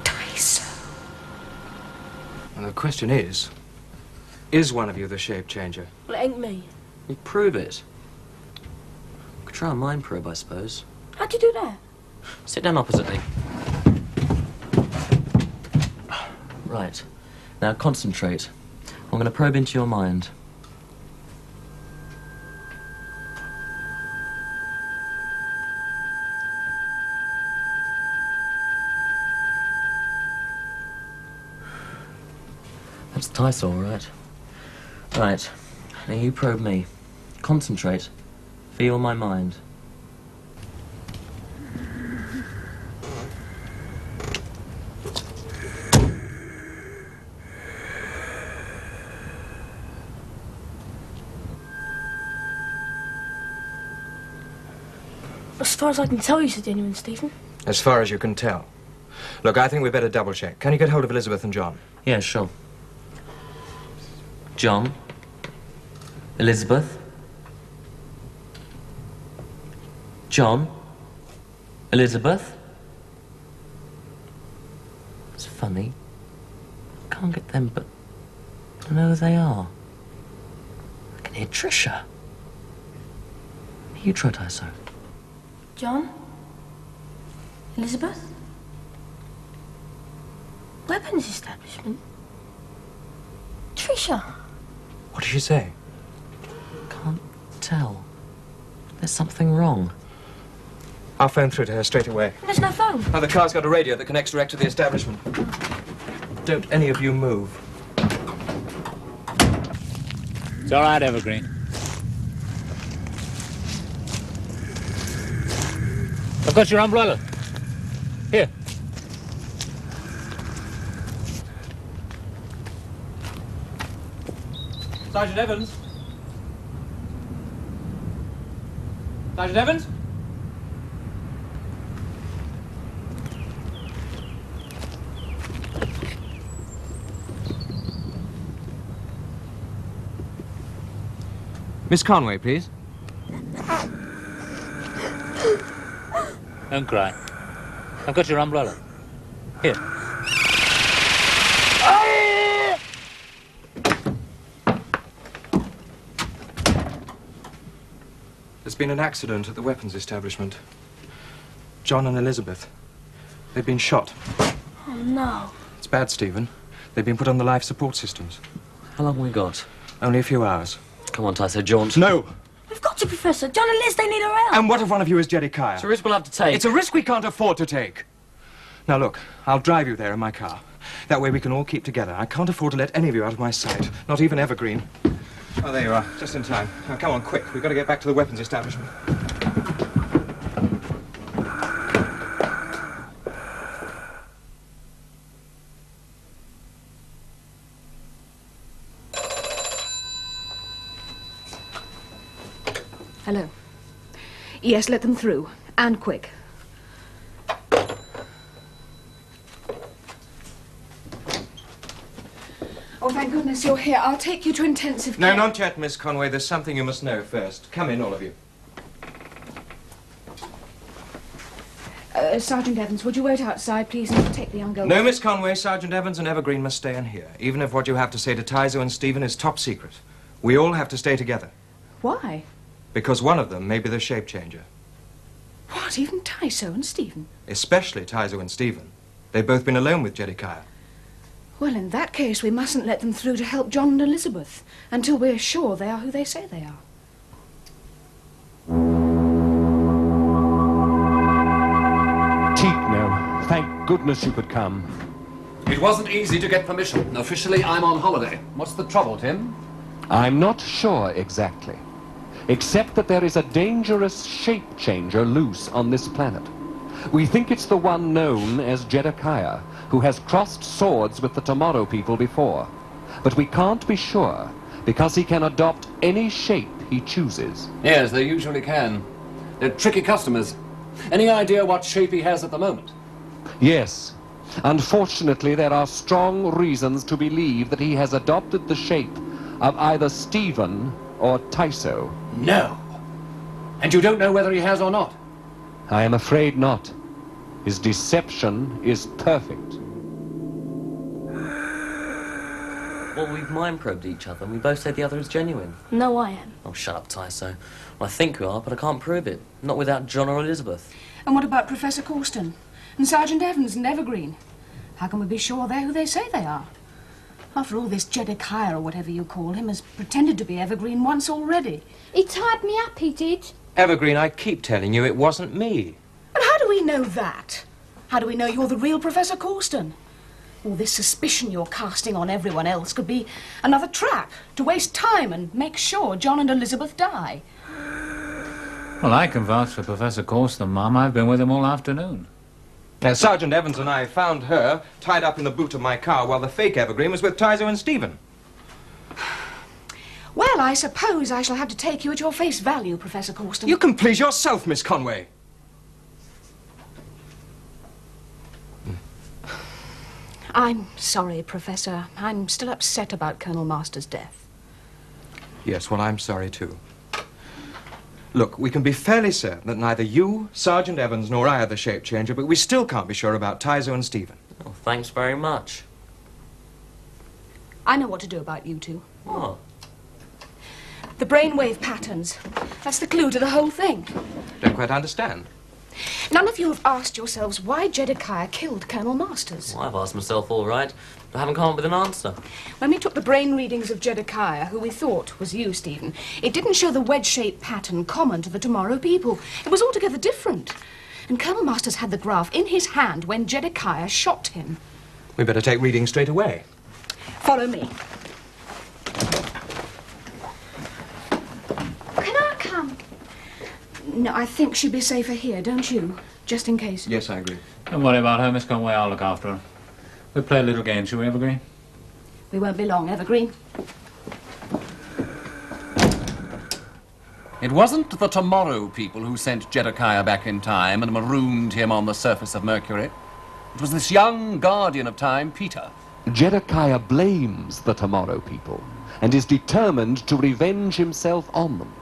Tyson. And the question is one of you the shapechanger? Well, it ain't me. You prove it. Could try a mind probe, I suppose. How'd you do that? Sit down opposite me. Right. Now concentrate. I'm going to probe into your mind. That's Tyson, all right. Right. Now you probe me. Concentrate. Feel my mind. As far as I can tell, you said genuine, Stephen. As far as you can tell. Look, I think we better double-check. Can you get hold of Elizabeth and John? Yeah, sure. John. Elizabeth. John. Elizabeth. It's funny. I can't get them, but I know who they are. I can hear Tricia. You try, Tyson. John? Elizabeth? Weapons establishment? Tricia? What did she say? Can't tell. There's something wrong. I'll phone through to her straight away. There's no phone. Oh, the car's got a radio that connects direct to the establishment. Don't any of you move. It's all right, Evergreen. I've got your umbrella. Here. Sergeant Evans? Sergeant Evans? Miss Conway, please. Don't cry. I've got your umbrella. Here. There's been an accident at the weapons establishment. John and Elizabeth. They've been shot. Oh, no. It's bad, Stephen. They've been put on the life support systems. How long have we got? Only a few hours. Come on, Tyson, jaunt. No! We've got to, Professor. John and Liz, they need our help. And what if one of you is Jedikiah? It's a risk we'll have to take. It's a risk we can't afford to take. Now, look, I'll drive you there in my car. That way we can all keep together. I can't afford to let any of you out of my sight. Not even Evergreen. Oh, there you are. Just in time. Now, come on, quick. We've got to get back to the weapons establishment. Hello. Yes, let them through. And quick. Oh, thank goodness you're here. I'll take you to intensive care. No, not yet, Miss Conway. There's something you must know first. Come in, all of you. Sergeant Evans, would you wait outside, please, and take the young girl? No, Miss Conway. Sergeant Evans and Evergreen must stay in here, even if what you have to say to Tyso and Stephen is top secret. We all have to stay together. Why? Because one of them may be the shapechanger. What, even Tyso and Stephen? Especially Tyso and Stephen. They've both been alone with Jedikiah. Well, in that case, we mustn't let them through to help John and Elizabeth until we're sure they are who they say they are. Tikno, thank goodness you could come. It wasn't easy to get permission. Officially, I'm on holiday. What's the trouble, Tim? I'm not sure exactly, except that there is a dangerous shape-changer loose on this planet. We think it's the one known as Jedikiah, who has crossed swords with the Tomorrow people before. But we can't be sure, because he can adopt any shape he chooses. Yes, they usually can. They're tricky customers. Any idea what shape he has at the moment? Yes. Unfortunately, there are strong reasons to believe that he has adopted the shape of either Stephen or Tyso. No. And you don't know whether he has or not? I am afraid not. His deception is perfect. Well, we've mind-probed each other, and we both say the other is genuine. No, I am. Oh, shut up, Tyso. Well, I think we are, but I can't prove it. Not without John or Elizabeth. And what about Professor Cawston? And Sergeant Evans and Evergreen? How can we be sure they're who they say they are? After all, this Jedikiah, or whatever you call him, has pretended to be Evergreen once already. He tied me up, he did. Evergreen, I keep telling you it wasn't me. But how do we know that? How do we know you're the real Professor Cawston? All this suspicion you're casting on everyone else could be another trap to waste time and make sure John and Elizabeth die. Well, I can vouch for Professor Cawston, Mum. I've been with him all afternoon. Now, Sergeant Evans and I found her tied up in the boot of my car while the fake Evergreen was with Tyso and Stephen. Well, I suppose I shall have to take you at your face value, Professor Cawston. You can please yourself, Miss Conway. I'm sorry, Professor. I'm still upset about Colonel Master's death. Yes, well, I'm sorry, too. Look, we can be fairly certain that neither you, Sergeant Evans, nor I are the shapechanger, but we still can't be sure about Tyso and Stephen. Oh, thanks very much. I know what to do about you two. What? The brainwave patterns. That's the clue to the whole thing. Don't quite understand. None of you have asked yourselves why Jedikiah killed Colonel Masters. Well, I've asked myself all right, but I haven't come up with an answer. When we took the brain readings of Jedikiah, who we thought was you, Stephen, it didn't show the wedge-shaped pattern common to the Tomorrow people. It was altogether different. And Colonel Masters had the graph in his hand when Jedikiah shot him. We better take readings straight away. Follow me. Can I come? No, I think she'd be safer here, don't you? Just in case. Yes, I agree. Don't worry about her, Miss Conway. I'll look after her. We'll play a little game, shall we, Evergreen? We won't be long, Evergreen. It wasn't the Tomorrow people who sent Jedikiah back in time and marooned him on the surface of Mercury. It was this young guardian of time, Peter. Jedikiah blames the Tomorrow people and is determined to revenge himself on them.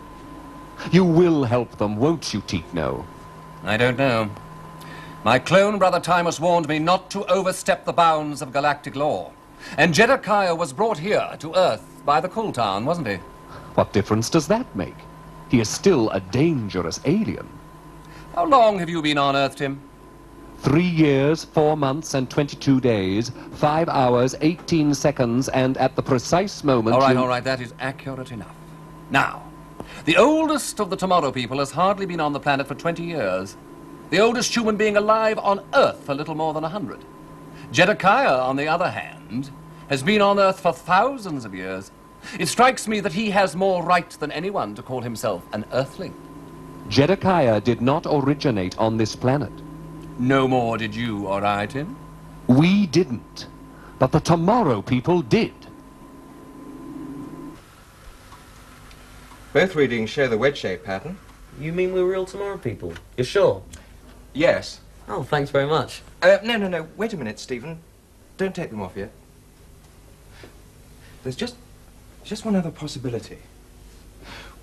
You will help them, won't you, Tikno? I don't know. My clone brother Timus warned me not to overstep the bounds of galactic law. And Jedikiah was brought here to Earth by the Kulthan, wasn't he? What difference does that make? He is still a dangerous alien. How long have you been on Earth, Tim? 3 years, 4 months, and 22 days, 5 hours, 18 seconds, and at the precise moment All right, that is accurate enough. Now, the oldest of the Tomorrow people has hardly been on the planet for 20 years. The oldest human being alive on Earth for little more than 100. Jedikiah, on the other hand, has been on Earth for thousands of years. It strikes me that he has more right than anyone to call himself an Earthling. Jedikiah did not originate on this planet. No more did you or I, Tim? We didn't, but the Tomorrow people did. Both readings show the wedge shape pattern. You mean we're real tomorrow people? You're sure? Yes. Oh, thanks very much. No. Wait a minute, Stephen. Don't take them off yet. There's just one other possibility.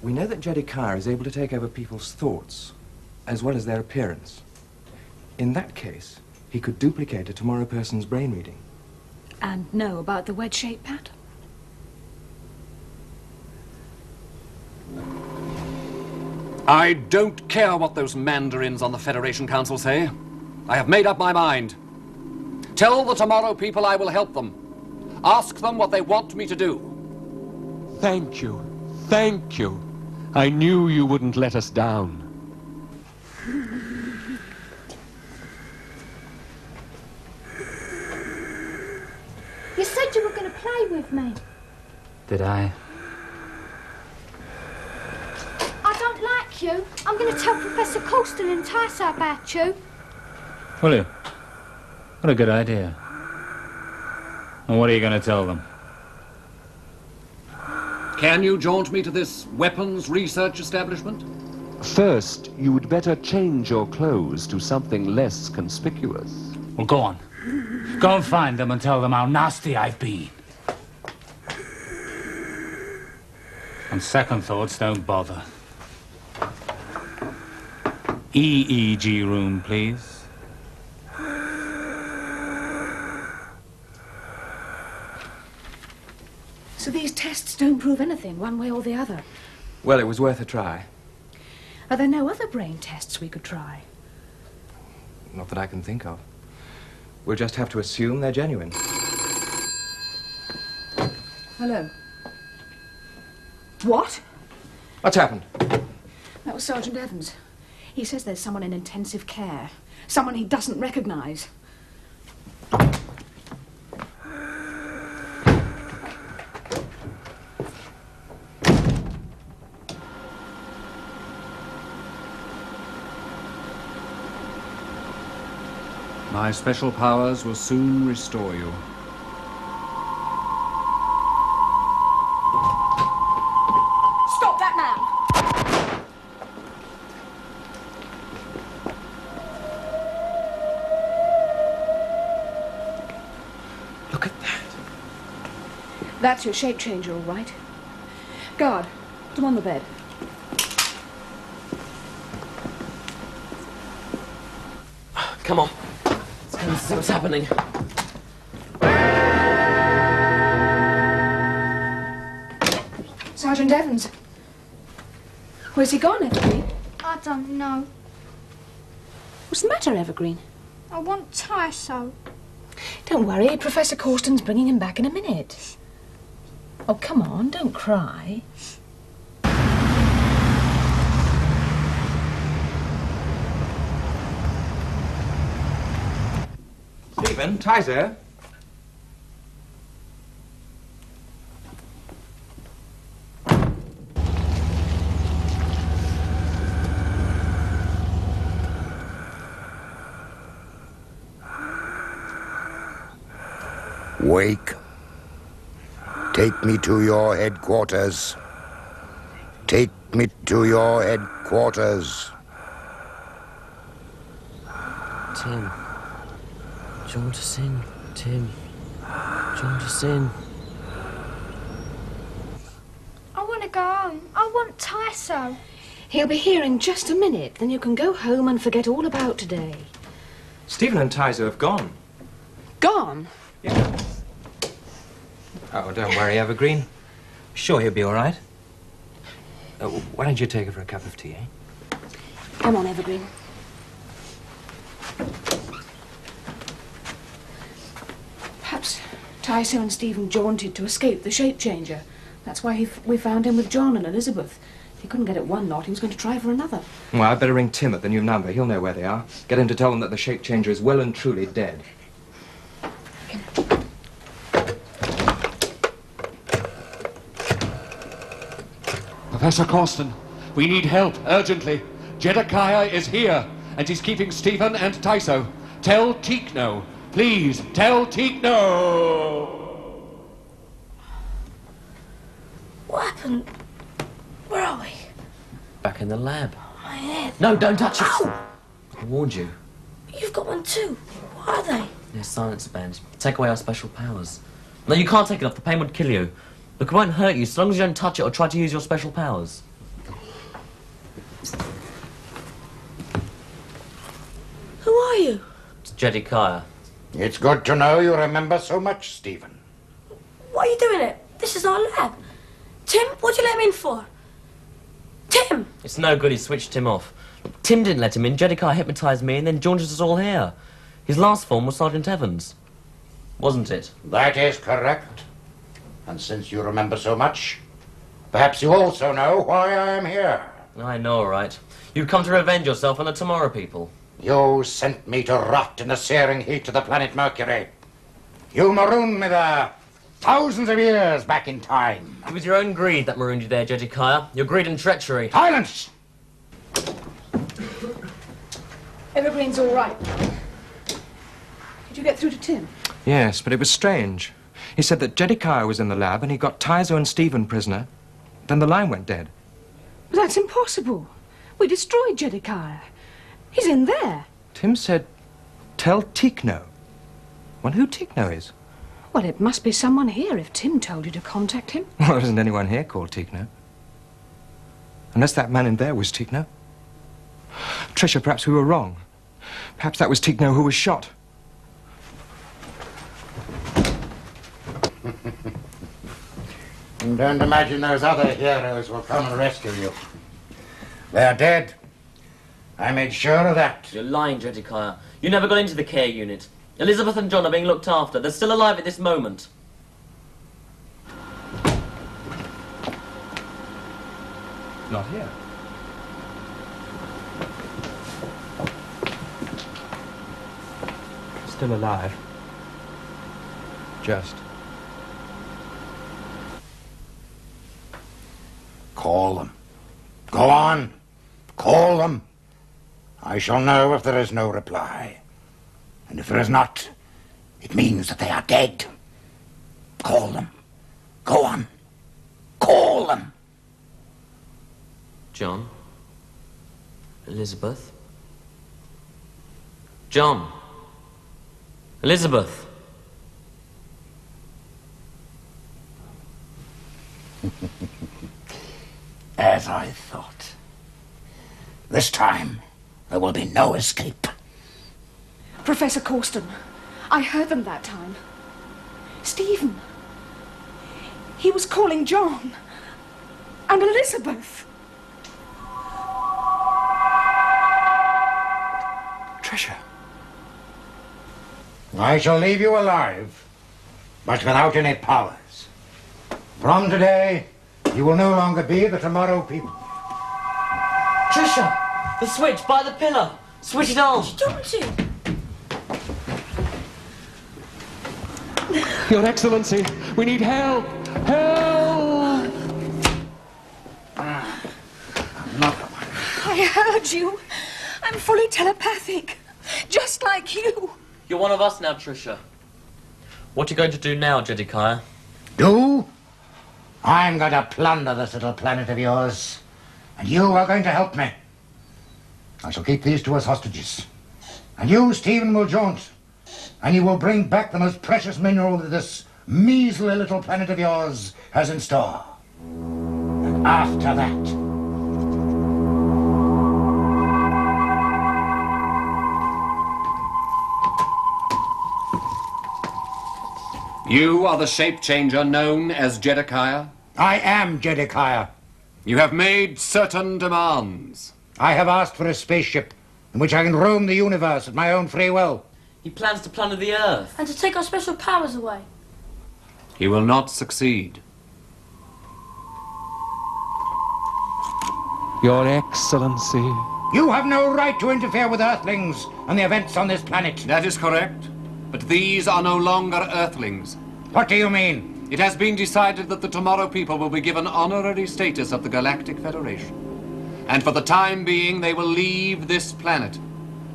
We know that Jedikiah is able to take over people's thoughts, as well as their appearance. In that case, he could duplicate a tomorrow person's brain reading. And know about the wedge-shaped pattern? I don't care what those mandarins on the Federation Council say. I have made up my mind. Tell the tomorrow people I will help them. Ask them what they want me to do. Thank you. Thank you. I knew you wouldn't let us down. You said you were going to play with me. Did I? I don't like you. I'm going to tell Professor Cawston and Timus about you. Will you? What a good idea. And what are you going to tell them? Can you jaunt me to this weapons research establishment? First, you would better change your clothes to something less conspicuous. Well, go on. Go and find them and tell them how nasty I've been. On second thoughts, don't bother. EEG room, please. So these tests don't prove anything, one way or the other. Well, it was worth a try. Are there no other brain tests we could try? Not that I can think of. We'll just have to assume they're genuine. Hello. What? What's happened? That was Sergeant Evans. He says there's someone in intensive care. Someone he doesn't recognize. My special powers will soon restore you. Stop that man! Look at that. That's your shapechanger, all right. Guard, put him on the bed. Come on. Let's go and see what's happening. Sergeant Evans. Where's he gone, Evergreen? I don't know. What's the matter, Evergreen? I want Timus. Don't worry, Professor Cawston's bringing him back in a minute. Oh, come on, don't cry. Stephen, Timus. Wake. Take me to your headquarters. Take me to your headquarters. Tim. Jaunt us in, Tim. Jaunt us in. I want to go home. I want Timus. He'll be here in just a minute, then you can go home and forget all about today. Stephen and Timus have gone. Gone? Yeah. Oh, don't worry, Evergreen. Sure, he'll be all right. Why don't you take her for a cup of tea, eh? Come on, Evergreen. Perhaps Timus and Stephen jaunted to escape the shapechanger. That's why we found him with John and Elizabeth. If he couldn't get at one lot, he was going to try for another. Well, I'd better ring Tim at the new number. He'll know where they are. Get him to tell them that the shapechanger is well and truly dead. Professor Cawston, we need help, urgently. Jedikiah is here, and he's keeping Stephen and Timus. Tell Tikno. Please, tell Tikno! What happened? Where are we? in the lab. My head. No, don't touch it. Ow! I warned you. You've got one too. What are they? They're silence bands. Take away our special powers. No, you can't take it off. The pain would kill you. Look, it won't hurt you so long as you don't touch it or try to use your special powers. Who are you? It's Jedikiah. It's good to know you remember so much, Stephen. Why are you doing it? This is our lab. Tim, what'd you let him in for? Tim! It's no good. He switched Tim off. Tim didn't let him in. Jedikiah hypnotised me and then jaunted us all here. His last form was Sergeant Evans. Wasn't it? That is correct. And since you remember so much, perhaps you also know why I am here. I know, all right. You've come to revenge yourself on the Tomorrow people. You sent me to rot in the searing heat of the planet Mercury. You marooned me there thousands of years back in time. It was your own greed that marooned you there, Jedikiah. Your greed and treachery. Silence! Evergreen's all right. Did you get through to Tim? Yes, but it was strange. He said that Jedikiah was in the lab and he got Tyso and Stephen prisoner. Then the line went dead. But that's impossible. We destroyed Jedikiah. He's in there. Tim said, tell Tikno. Well, who Tikno is? Well, it must be someone here if Tim told you to contact him. Well, there isn't anyone here called Tikno. Unless that man in there was Tikno. Tricia, perhaps we were wrong. Perhaps that was Tikno who was shot. And don't imagine those other heroes will come and rescue you. They're dead. I made sure of that. You're lying, Jedikiah. You never got into the care unit. Elizabeth and John are being looked after. They're still alive at this moment. Not here. Still alive. Just. Call them. Go on. Call them. I shall know if there is no reply. And if there is not, it means that they are dead. Call them. Go on. Call them. John? Elizabeth? John? Elizabeth? As I thought. This time, there will be no escape. Professor Cawston, I heard them that time. Stephen. He was calling John. And Elizabeth. Tricia. I shall leave you alive, but without any powers. From today, you will no longer be the Tomorrow people. Tricia! The switch by the pillar! Switch it on! Don't you? Your Excellency, we need help! Help! I heard you. I'm fully telepathic. Just like you. You're one of us now, Tricia. What are you going to do now, Jedikiah? Do? I'm going to plunder this little planet of yours, and you are going to help me. I shall keep these two as hostages. And you, Stephen, will jaunt, and you will bring back the most precious mineral that this measly little planet of yours has in store. And after that, You are the shapechanger known as Jedikiah? I am Jedikiah. You have made certain demands. I have asked for a spaceship in which I can roam the universe at my own free will. He plans to plunder the Earth. And to take our special powers away. He will not succeed. Your Excellency. You have no right to interfere with Earthlings and the events on this planet. That is correct. But these are no longer Earthlings. What do you mean? It has been decided that the Tomorrow people will be given honorary status of the Galactic Federation. And for the time being, they will leave this planet.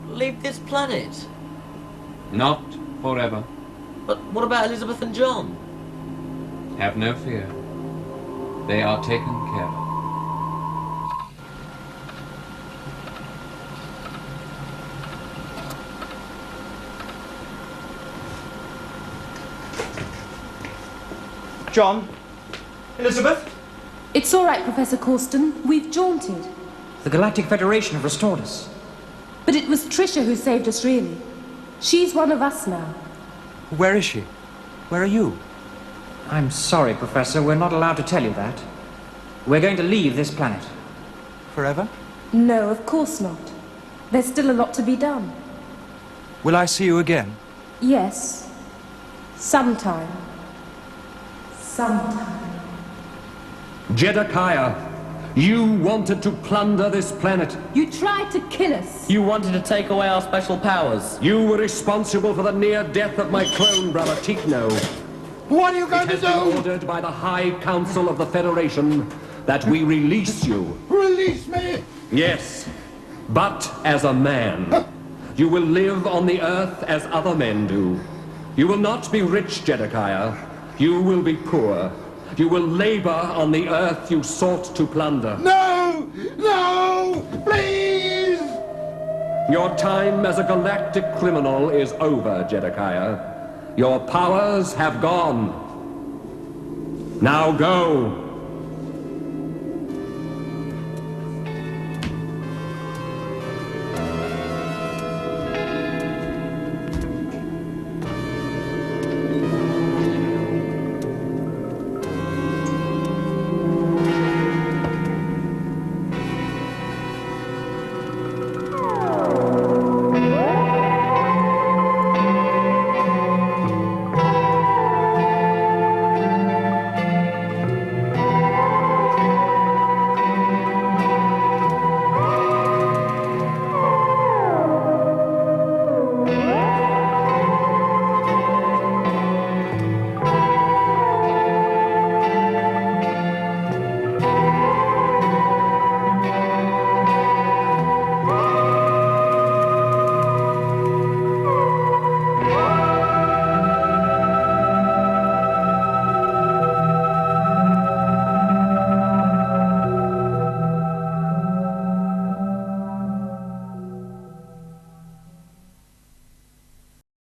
Leave this planet? Not forever. But what about Elizabeth and John? Have no fear. They are taken care of. John. Elizabeth? It's all right, Professor Cawston. We've jaunted. The Galactic Federation have restored us. But it was Tricia who saved us, really. She's one of us now. Where is she? Where are you? I'm sorry, Professor. We're not allowed to tell you that. We're going to leave this planet. Forever? No, of course not. There's still a lot to be done. Will I see you again? Yes. Sometime. Sometime. Jedikiah, you wanted to plunder this planet. You tried to kill us. You wanted to take away our special powers. You were responsible for the near death of my clone brother, Tikno. What are you going to do? It has been ordered by the High Council of the Federation that we release you. Release me! Yes, but as a man. You will live on the Earth as other men do. You will not be rich, Jedikiah. You will be poor. You will labor on the Earth you sought to plunder. No! No! Please! Your time as a galactic criminal is over, Jedikiah. Your powers have gone. Now go.